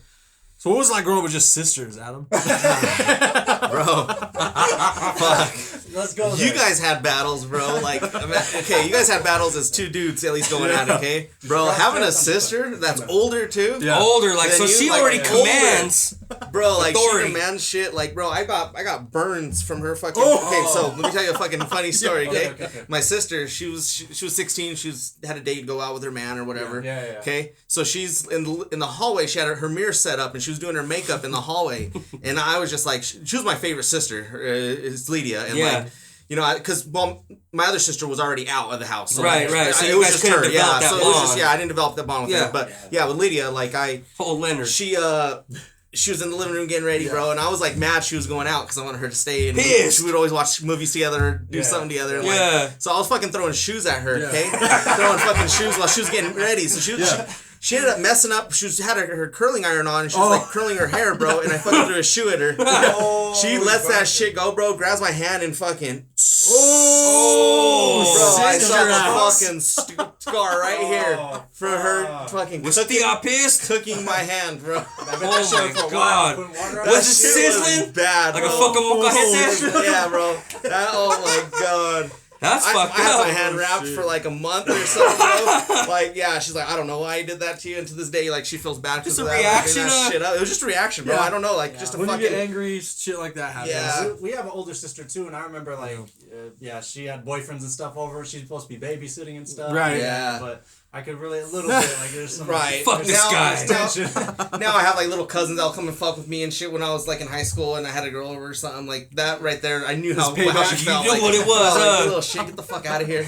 So what was it like growing up with just sisters, Adam? Bro. Fuck. Let's go there. You guys had battles, bro. Like, okay, you guys had battles as two dudes at least going at it, okay? Bro, having a sister that's older too. Yeah. Older, like, so she already commands. Bro, like, authority. she commands shit. Like, bro, I got burns from her fucking... Okay, so let me tell you a fucking funny story, okay? My sister, she was 16. She had a date, go out with her man or whatever. Yeah. Okay? So she's in the hallway. She had her mirror set up, and she was doing her makeup in the hallway. And I was just like... She was my favorite sister. It's Lydia. And like... You know, because my other sister was already out of the house. So right. So it was just her. Yeah. So it was just I didn't develop that bond with her. But with Lydia, like Leonard. She was in the living room getting ready, bro, and I was like mad she was going out because I wanted her to stay. And Pissed. we would always watch movies together, or do something together. And so I was fucking throwing shoes at her. Okay, throwing fucking shoes while she was getting ready. So she ended up messing up. She had her curling iron on, and she was like curling her hair, bro. And I fucking threw a shoe at her. She lets that shit go, bro. Grabs my hand and fucking. Bro! I saw the fucking scar right here for her fucking. Was Thea pissed? Cooking my hand, bro. Oh my god! Was it sizzling? Bad, like a fucking mocajete? Yeah, bro. Oh my god. That's fucked up. I had my hand wrapped for like a month or so, bro. Like, she's like, I don't know why I did that to you. And to this day, like, she feels bad because of that. Reaction. Shit up. It was just a reaction, bro. I don't know, like, just a when fucking... you get angry, shit like that happens. Yeah. We have an older sister, too, and I remember, like, she had boyfriends and stuff over. She's supposed to be babysitting and stuff. Right. Yeah. But I could relate a little bit, like, there's some... Right. Fuck this guy. Now I have, like, little cousins that'll come and fuck with me and shit when I was, like, in high school and I had a girl over or something. Like, that right there, I knew how she felt. You knew what it was, like, little shit, get the fuck out of here.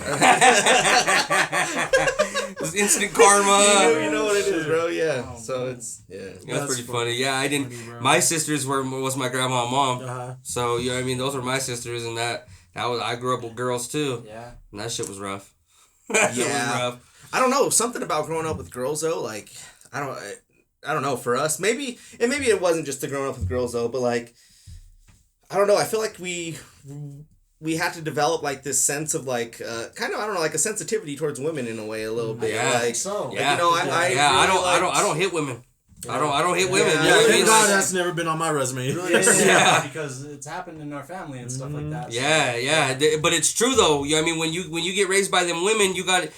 It was instant karma. You know what it is, bro. Yeah. So it's That's pretty funny. Yeah, I didn't. My sisters was my grandma and mom. So you know what I mean. Those were my sisters, and that was I grew up with girls too. Yeah. And that shit was rough. Shit was rough. I don't know, something about growing up with girls though. Like I don't know. For us, maybe it wasn't just the growing up with girls though, but like I don't know. I feel like we had to develop like this sense of like kind of I don't know, like a sensitivity towards women in a way a little bit. Yeah. Like so. Like, you know, I don't hit women. I don't hit women. Yeah, you know what I mean? That's never been on my resume. Because it's happened in our family and stuff like that. Yeah. But it's true though. I mean, when you get raised by them women, you got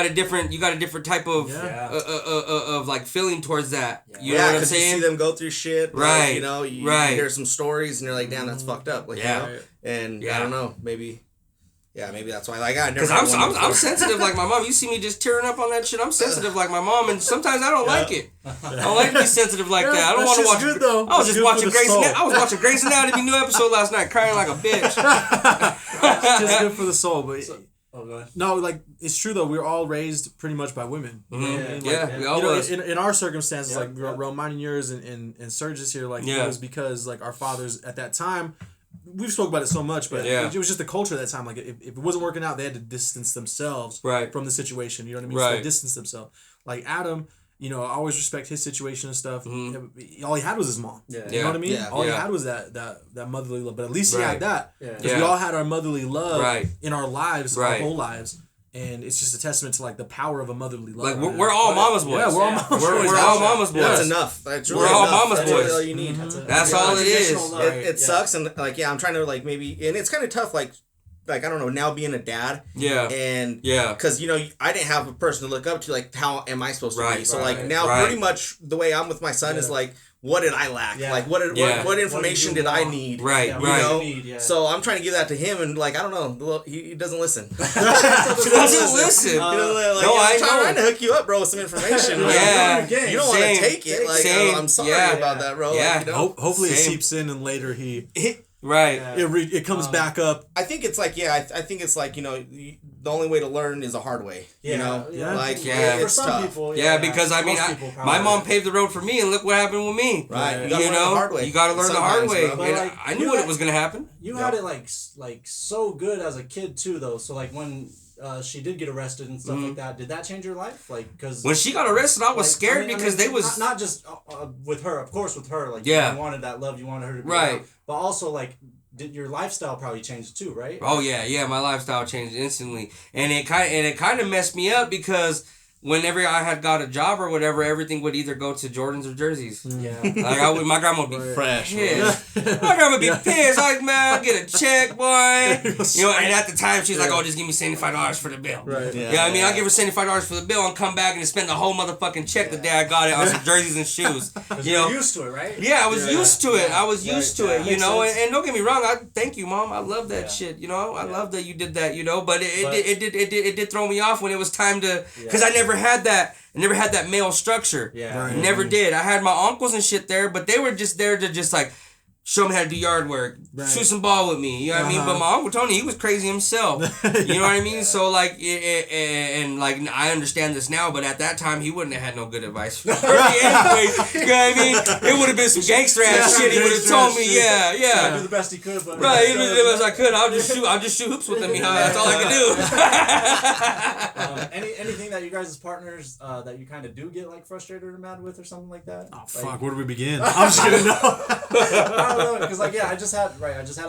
a different type of of like feeling towards that. You know what I'm saying? You see them go through shit. Right. Like, you know, you hear some stories and you're like, damn, that's fucked up. Like, you know? And I don't know, maybe Yeah, maybe that's why. Like, I never. Because I'm sensitive like my mom. You see me just tearing up on that shit. I'm sensitive like my mom, and sometimes I don't like it. I don't like to be sensitive like that. I don't want to watch. Good, though. I was just watching Grey's Anatomy new episode last night, crying like a bitch. It's just good for the soul, but. Oh, go ahead. No, like it's true though. We were all raised pretty much by women. Mm-hmm. We all was. In our circumstances, around mine and yours and Serge's here, it was because like our fathers at that time. We've spoke about it so much, but it was just the culture at that time. Like if it wasn't working out, they had to distance themselves from the situation. You know what I mean? So they distanced themselves. Like Adam, I always respect his situation and stuff. Mm-hmm. All he had was his mom. Yeah. You know what I mean? All he had was that motherly love. But at least he had that. Because we all had our motherly love in our lives, our whole lives. And it's just a testament to like the power of a motherly love. Like we're all mama's boys. Yeah, we're all mama's boys. We're all mama's boys. That's enough. That's we're all mama's boys. That's all you need. Mm-hmm. That's all it is. It sucks, and like I'm trying to like maybe, and it's kind of tough. Like I don't know, now being a dad. Yeah. And because I didn't have a person to look up to. Like, how am I supposed to be? So like now, pretty much the way I'm with my son is like, what did I lack? Yeah. Like, what information did I need? Right, you know? So I'm trying to give that to him, and like, I don't know, he doesn't listen. He doesn't listen. I'm trying to hook you up, bro, with some information. You don't want to take it. Like, I'm sorry about that, bro. Yeah. Like, hopefully it seeps in, and later Right. It comes back up. I think it's like, I think it's like, the only way to learn is a hard way. You know? Like, for some tough. People. Because I mean, my mom paved the road for me, and look what happened with me. Right. You gotta learn the hard way. You gotta learn the hard way. But like, I knew what was gonna happen. You had it like so good as a kid too, though. So like when she did get arrested and stuff like that, did that change your life? Like, because when she got arrested, I was scared because they was not just with her, of course, with her. Like, you wanted that love, you wanted her to be right, but also like. Did your lifestyle probably change too, right? Oh yeah, my lifestyle changed instantly, and it kind of messed me up because whenever I had got a job or whatever, everything would either go to Jordans or jerseys. Yeah, like my grandma would be fresh. My grandma would be pissed. Like, man, I'll get a check, boy. And at the time she's like, oh, just give me $75 for the bill. Right. Yeah. I mean, I'll give her $75 for the bill and come back and spend the whole motherfucking check the day I got it on some jerseys and shoes. You're used to it, right? Yeah, I was used to it. I was used to it. And don't get me wrong. I thank you, Mom. I love that shit. I love that you did that. But it did throw me off when it was time to, because I never had that. I never had that male structure. Yeah. Right. Never did. I had my uncles and shit there, but they were just there to just like show me how to do yard work, shoot some ball with me. You know what I mean? But my Uncle Tony, he was crazy himself. You know what I mean? So like, and like I understand this now, but at that time he wouldn't have had no good advice for me anyway. You know what I mean? It would have been some gangster ass shit. He would have told me, do the best he could. But right, he did the best I could. I'll just shoot hoops with him. That's all I can do. Anything that you guys as partners that you kind of do get like frustrated or mad with or something like that? Oh fuck! Where do we begin? I'm just gonna know. I don't know, because like I just had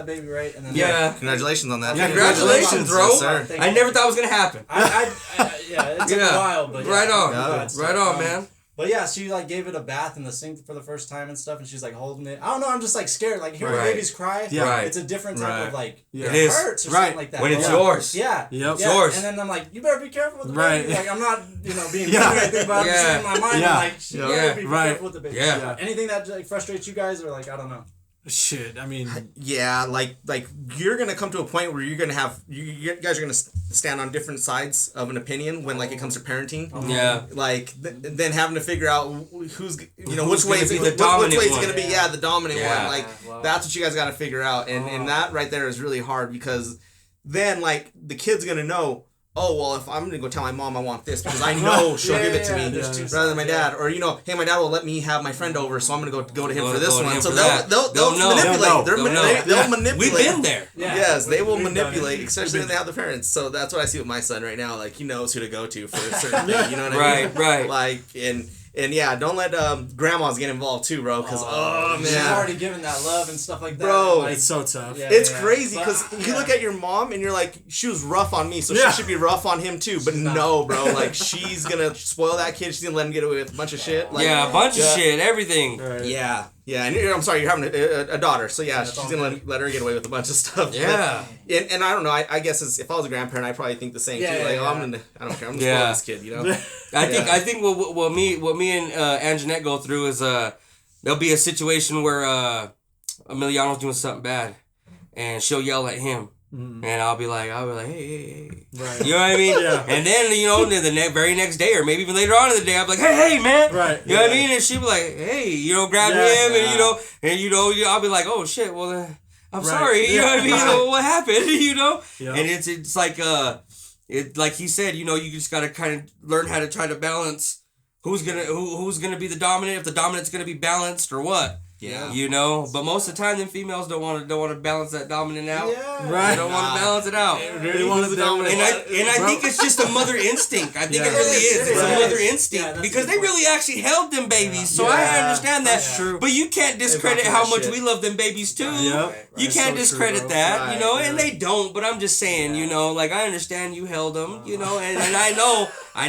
a baby, right? And then congratulations on that. Yeah, congratulations, bro. Yes, I never thought it was gonna happen. It took a while, but right on, man. But yeah, she like gave it a bath in the sink for the first time and stuff, and she's like holding it. I don't know, I'm just like scared. Like hearing babies cry, it's a different type of like it hurts or something like that. When it's yours. It's yours. And then I'm like, you better be careful with the baby. Like I'm not, being mean or anything, but I'm just in my mind, I'm like, you better be careful with the baby. Yeah. Anything that like frustrates you guys, or like I don't know. Shit, I mean, like you're gonna come to a point where you're gonna have you guys are gonna stand on different sides of an opinion when like it comes to parenting. Like then having to figure out who's which way is it gonna be the dominant one. Like that's what you guys got to figure out, and that right there is really hard because then like the kid's gonna know. Oh, well, if I'm going to go tell my mom I want this because I know she'll give it to me rather than my dad. Or, hey, my dad will let me have my friend over, so I'm going to go to him for this one. So they'll manipulate. They'll manipulate. We've been there. Yes, they will manipulate, especially when they have the parents. So that's what I see with my son right now. Like, he knows who to go to for a certain thing. You know what I mean? Right. Like, and yeah, don't let grandmas get involved too, bro. Because man, she's already given that love and stuff like that. Bro, like, it's so tough. It's crazy because you look at your mom and you're like, she was rough on me, so she should be rough on him too. But no, bro, like she's gonna spoil that kid. She's gonna let him get away with a bunch of shit. Like, a bunch of shit, everything. Right. Yeah. And I'm sorry, you're having a daughter, so she's gonna let her get away with a bunch of stuff. Yeah. But, and I don't know. I guess if I was a grandparent, I'd probably think the same too. Like, I don't care. I'm gonna spoil this kid. I think what me and Anjanette go through is there'll be a situation where Emiliano's doing something bad, and she'll yell at him, and I'll be like, hey. Right. You know what I mean? Yeah. And then the very next day, or maybe even later on in the day, I'll be like, hey, man. Right. You know what I mean? And she'll be like, hey, grab him, and I'll be like, oh shit, well, I'm sorry. You know what I mean? Right. What happened? Yep. And it's like like he said, you just gotta kind of learn how to try to balance who's gonna be the dominant, if the dominant's gonna be balanced or what. Yeah. But most of the time, them females don't want to balance that dominant out. Yeah. Right. They don't want to balance it out. They want the dominant. And I think it's just a mother instinct. I think it really is. It's a mother instinct because they really actually held them babies. So I understand that. That's true. But you can't discredit how much we love them babies too. Yep. You can't discredit that, Right, and they don't. But I'm just saying, like I understand you held them, and I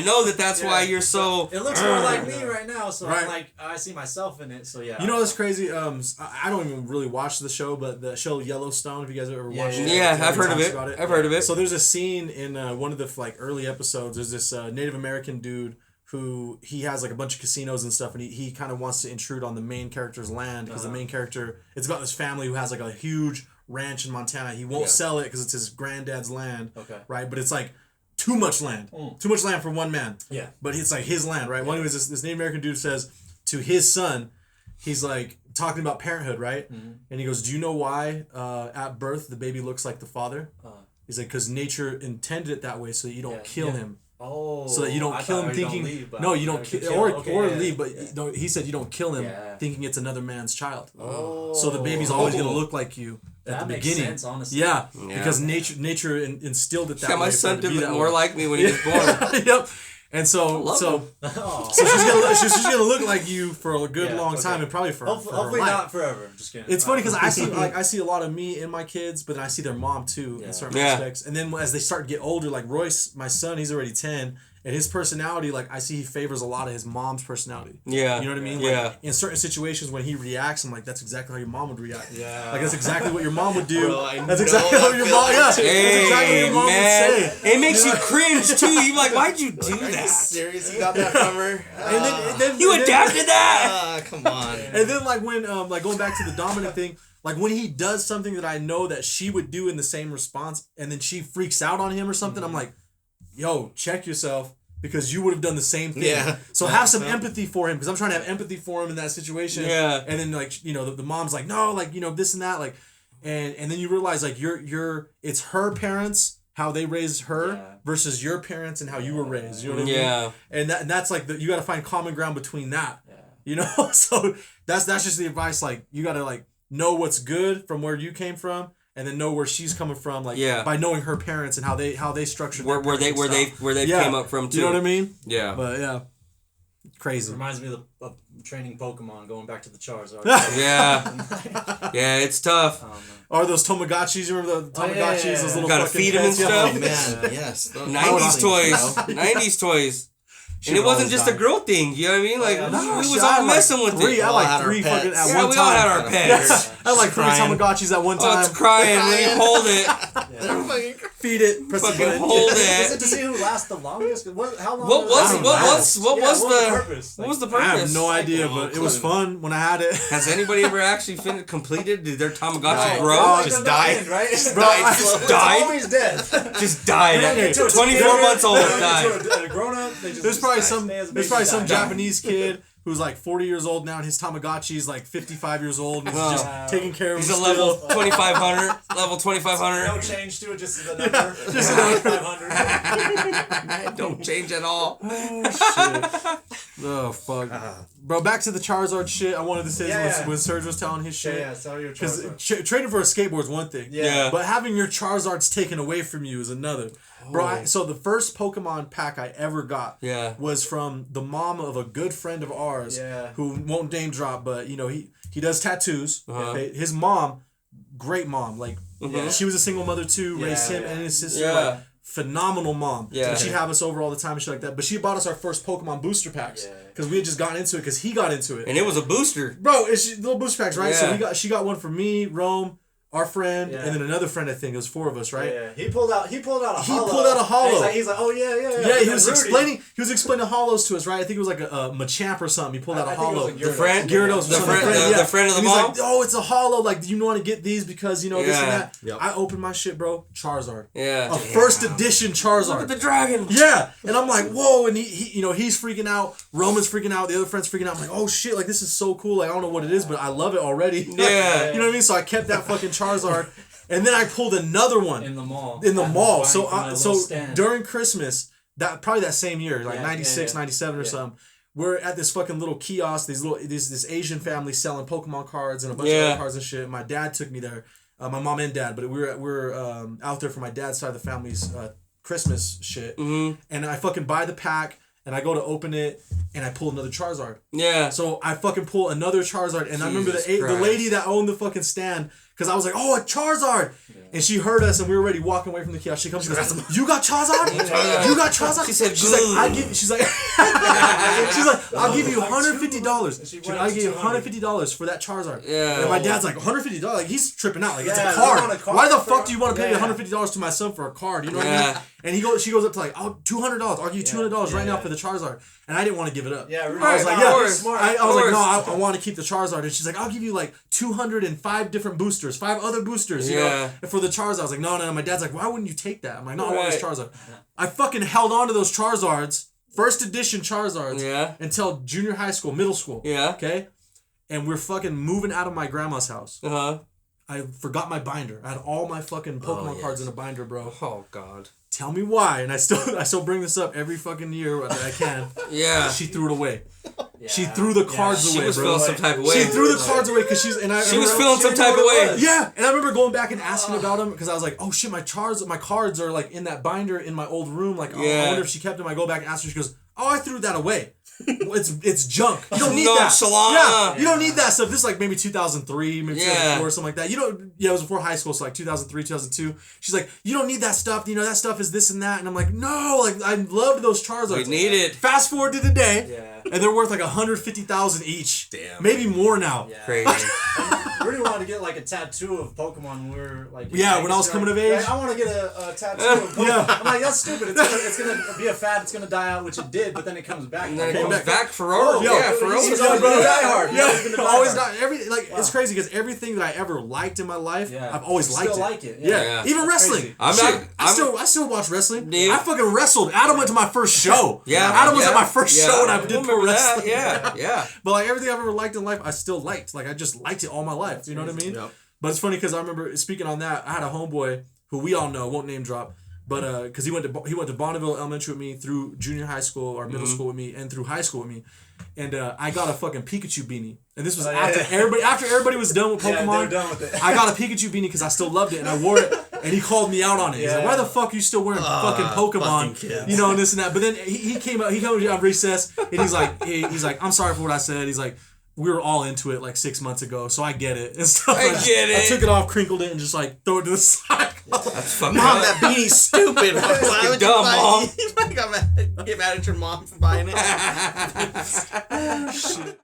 know that's why you're so. It looks more like me right now, so Right. I'm like I see myself in it. So yeah. You know what's crazy? I don't even really watch the show, but the show Yellowstone. Have you guys ever watched it? Yeah, I've heard of it. I've heard of it. So there's a scene in one of the early episodes. There's this Native American dude who he has a bunch of casinos and stuff, and he kind of wants to intrude on the main character's land because the main character, it's about this family who has a huge ranch in Montana. He won't sell it because it's his granddad's land. Okay. Right, but it's too much land. Too much land for one man. Yeah. But it's his land, right? Well, anyways, this Native American dude says to his son, he's talking about parenthood, right? Mm-hmm. And he goes, do you know why at birth the baby looks like the father? He's like, because nature intended it that way so that you don't kill him. Oh. So that you don't kill him thinking... you don't kill... leave, but no, he said you don't kill him thinking it's another man's child. Oh. So the baby's always going to look like you at the beginning. Makes sense, honestly. Yeah, because nature instilled it that way. My son did look more like me when he was born. Yep. And so she's gonna look like you for a good long time, and probably for hopefully her life. not forever. Just kidding. It's funny because I see a lot of me in my kids, but then I see their mom too in certain aspects. And then as they start to get older, like Royce, my son, he's already 10. And his personality, I see he favors a lot of his mom's personality. Yeah. You know what I mean? Yeah. In certain situations when he reacts, I'm like, that's exactly how your mom would react. Yeah. That's exactly what your mom would do. Bro, that's exactly how your mom, that's exactly what your mom would say. It makes you cringe too. You're like, why'd you do that? Are you serious? You got that from her? And then you adapted that? Come on. And then when going back to the dominant thing, when he does something that I know that she would do in the same response, and then she freaks out on him or something, I'm like, yo, check yourself. Because you would have done the same thing. Yeah. So have some empathy for him. Because I'm trying to have empathy for him in that situation. Yeah. And then the mom's like, no, this and that, and then you realize it's her parents, how they raised her versus your parents and how you were raised. You know what I mean? Yeah. And that's you got to find common ground between that. Yeah. So that's just the advice. You got to know what's good from where you came from. And then know where she's coming from, by knowing her parents and how they structured where they came up from too. You know what I mean? Yeah. But crazy. It reminds me of training Pokemon, going back to the Charizard. Yeah, it's tough. Or those Tamagotchis, you remember the Tamagotchis? Those little gotta feed them and stuff. Oh man, yes. 90s toys. 90s toys. And it wasn't just a girl thing, you know what I mean? We was all messing with it. I had three fucking at one time. We all had our pets. I had 3 Tamagotchis at one time. Oh, it's crying. Let me hold it. Feed it. Press the button. Hold it. Is it to see who lasts the longest? How long? What was the purpose? I have no idea, but it was fun when I had it. Has anybody ever actually completed? Did their Tamagotchi grow? Just died, right? Just died. It's always dead. Just died. 24 months old. Died. Grown up. There's probably some Japanese kid who's 40 years old now, and his Tamagotchi is 55 years old, and he's just taking care of him. He's a level 2500. Level 2500. No change to it, just the number. Just 2500. Don't change at all. Oh, shit. Oh, fuck. Bro, back to the Charizard shit. I wanted to say when Serge was telling his shit. Yeah, tell your Charizard. Because trading for a skateboard is one thing. Yeah. But having your Charizards taken away from you is another. Bro, so the first Pokemon pack I ever got was from the mom of a good friend of ours who won't name drop, but he does tattoos. Okay? His mom, great mom. She was a single mother too, raised him and his sister. Phenomenal mom. Yeah. And she'd have us over all the time and shit like that. But she bought us our first Pokemon booster packs. Because we had just gotten into it because he got into it. And it was a booster. Bro, it's little booster packs, right? Yeah. So she got one for me, Rome, our friend, and then another friend. I think it was 4 of us, right? Yeah. He pulled out a hollow. He pulled out a hollow. He's like, oh yeah. Yeah, he was explaining hollows to us, right? I think it was like a Machamp or something. He pulled out a hollow. The friend, Gyarados, the friend of the and mall. he's like, oh, it's a hollow. Like, do you want to get these because you know this and that? Yep. I opened my shit, bro. Charizard. Yeah. A first edition Charizard. Look at the dragon. Yeah, and I'm like, whoa, and he he's freaking out. Roman's freaking out. The other friend's freaking out. I'm like, oh shit, like this is so cool. Like I don't know what it is, but I love it already. Yeah. You know what I mean? So I kept that fucking Charizard, and then I pulled another one in the mall. So during Christmas, probably that same year, like 96, 97 or something. We're at this fucking little kiosk. This Asian family selling Pokemon cards and a bunch of other cards and shit. My dad took me there. My mom and dad, but we were out there for my dad's side of the family's Christmas shit. Mm-hmm. And I fucking buy the pack, and I go to open it, and I pull another Charizard. Yeah. So I fucking pull another Charizard, and I remember the lady that owned the fucking stand, because I was like, oh, a Charizard! Yeah. And she heard us, and we were already walking away from the kiosk. She comes and goes, you got Charizard? You got Charizard? She said, she's like, I'll give you $150. I'll give you $150 for that Charizard. Yeah. And my dad's like, $150? Like, he's tripping out. Like, it's a card. Why the fuck do you want to pay me $150 to my son for a card? You know what I mean? And she goes up to like, oh, $200. I'll give you $200 right now for the Charizard. And I didn't want to give it up. Yeah, I was like, I was like, no, I want to keep the Charizard. And she's like, I'll give you like 205 different boosters, 5 other boosters, you know? And for the Charizard, I was like, no. My dad's like, why wouldn't you take that? I'm like, no, I want this Charizard. I fucking held on to those Charizards, first edition Charizards, until junior high school, middle school. Yeah. Okay? And we're fucking moving out of my grandma's house. Uh-huh. I forgot my binder. I had all my fucking Pokemon cards in a binder, bro. Oh, God. Tell me why, and I still bring this up every fucking year that I can. Yeah. She threw it away. Yeah. She threw the cards away, bro. She was feeling some type of way. She threw the cards away because she was feeling some type of way. Yeah, and I remember going back and asking about them because I was like, oh shit, my cards are like in that binder in my old room. Like, oh, I wonder if she kept them. I go back and ask her. She goes, oh, I threw that away. It's junk. You don't need that. Yeah, you don't need that stuff. This is like maybe 2003, maybe 2004, something like that. You know, it was before high school, so like 2003, 2002. She's like, you don't need that stuff. You know, that stuff is this and that. And I'm like, no, like I loved those Charizards. We need it. Fast forward to today, and they're worth like $150,000 each. Damn, maybe more now. Yeah. Crazy. Really wanted to get like a tattoo of Pokemon when we were like. Yeah, when I was coming of age. Like, I want to get a tattoo of Pokemon. I'm like, that's stupid. It's gonna be a fad. It's gonna die out, which it did, but then it comes back. And then it comes back for real. For real. He's always gonna die hard. Yeah, always die. It's crazy because everything that I ever liked in my life, I've always liked it. Still like it. Yeah. Even wrestling. I still watch wrestling. Yeah. I fucking wrestled. Adam went to my first show. Yeah. Adam was at my first show when I did pro wrestling. Yeah. But like everything I've ever liked in life, I still liked. Like I just liked it all my life. You know what I mean? Yep. But it's funny because I remember speaking on that. I had a homeboy who we all know, won't name drop, but because he went to Bonneville Elementary with me through junior high school or middle school with me and through high school with me, and I got a fucking Pikachu beanie. And this was after everybody was done with Pokemon. They were done with it. I got a Pikachu beanie because I still loved it and I wore it. And he called me out on it. He's like, "Why the fuck are you still wearing fucking Pokemon?" Fucking you know, and this and that. But then he came out. He comes out of recess and he's like, "I'm sorry for what I said." He's like, we were all into it like 6 months ago, so I get it and stuff. I get it. I took it off, crinkled it, and just like throw it to the side. That's fucking Mom, that beanie's stupid. Why would dumb, Mom. You get mad at your mom for buying it. Shit.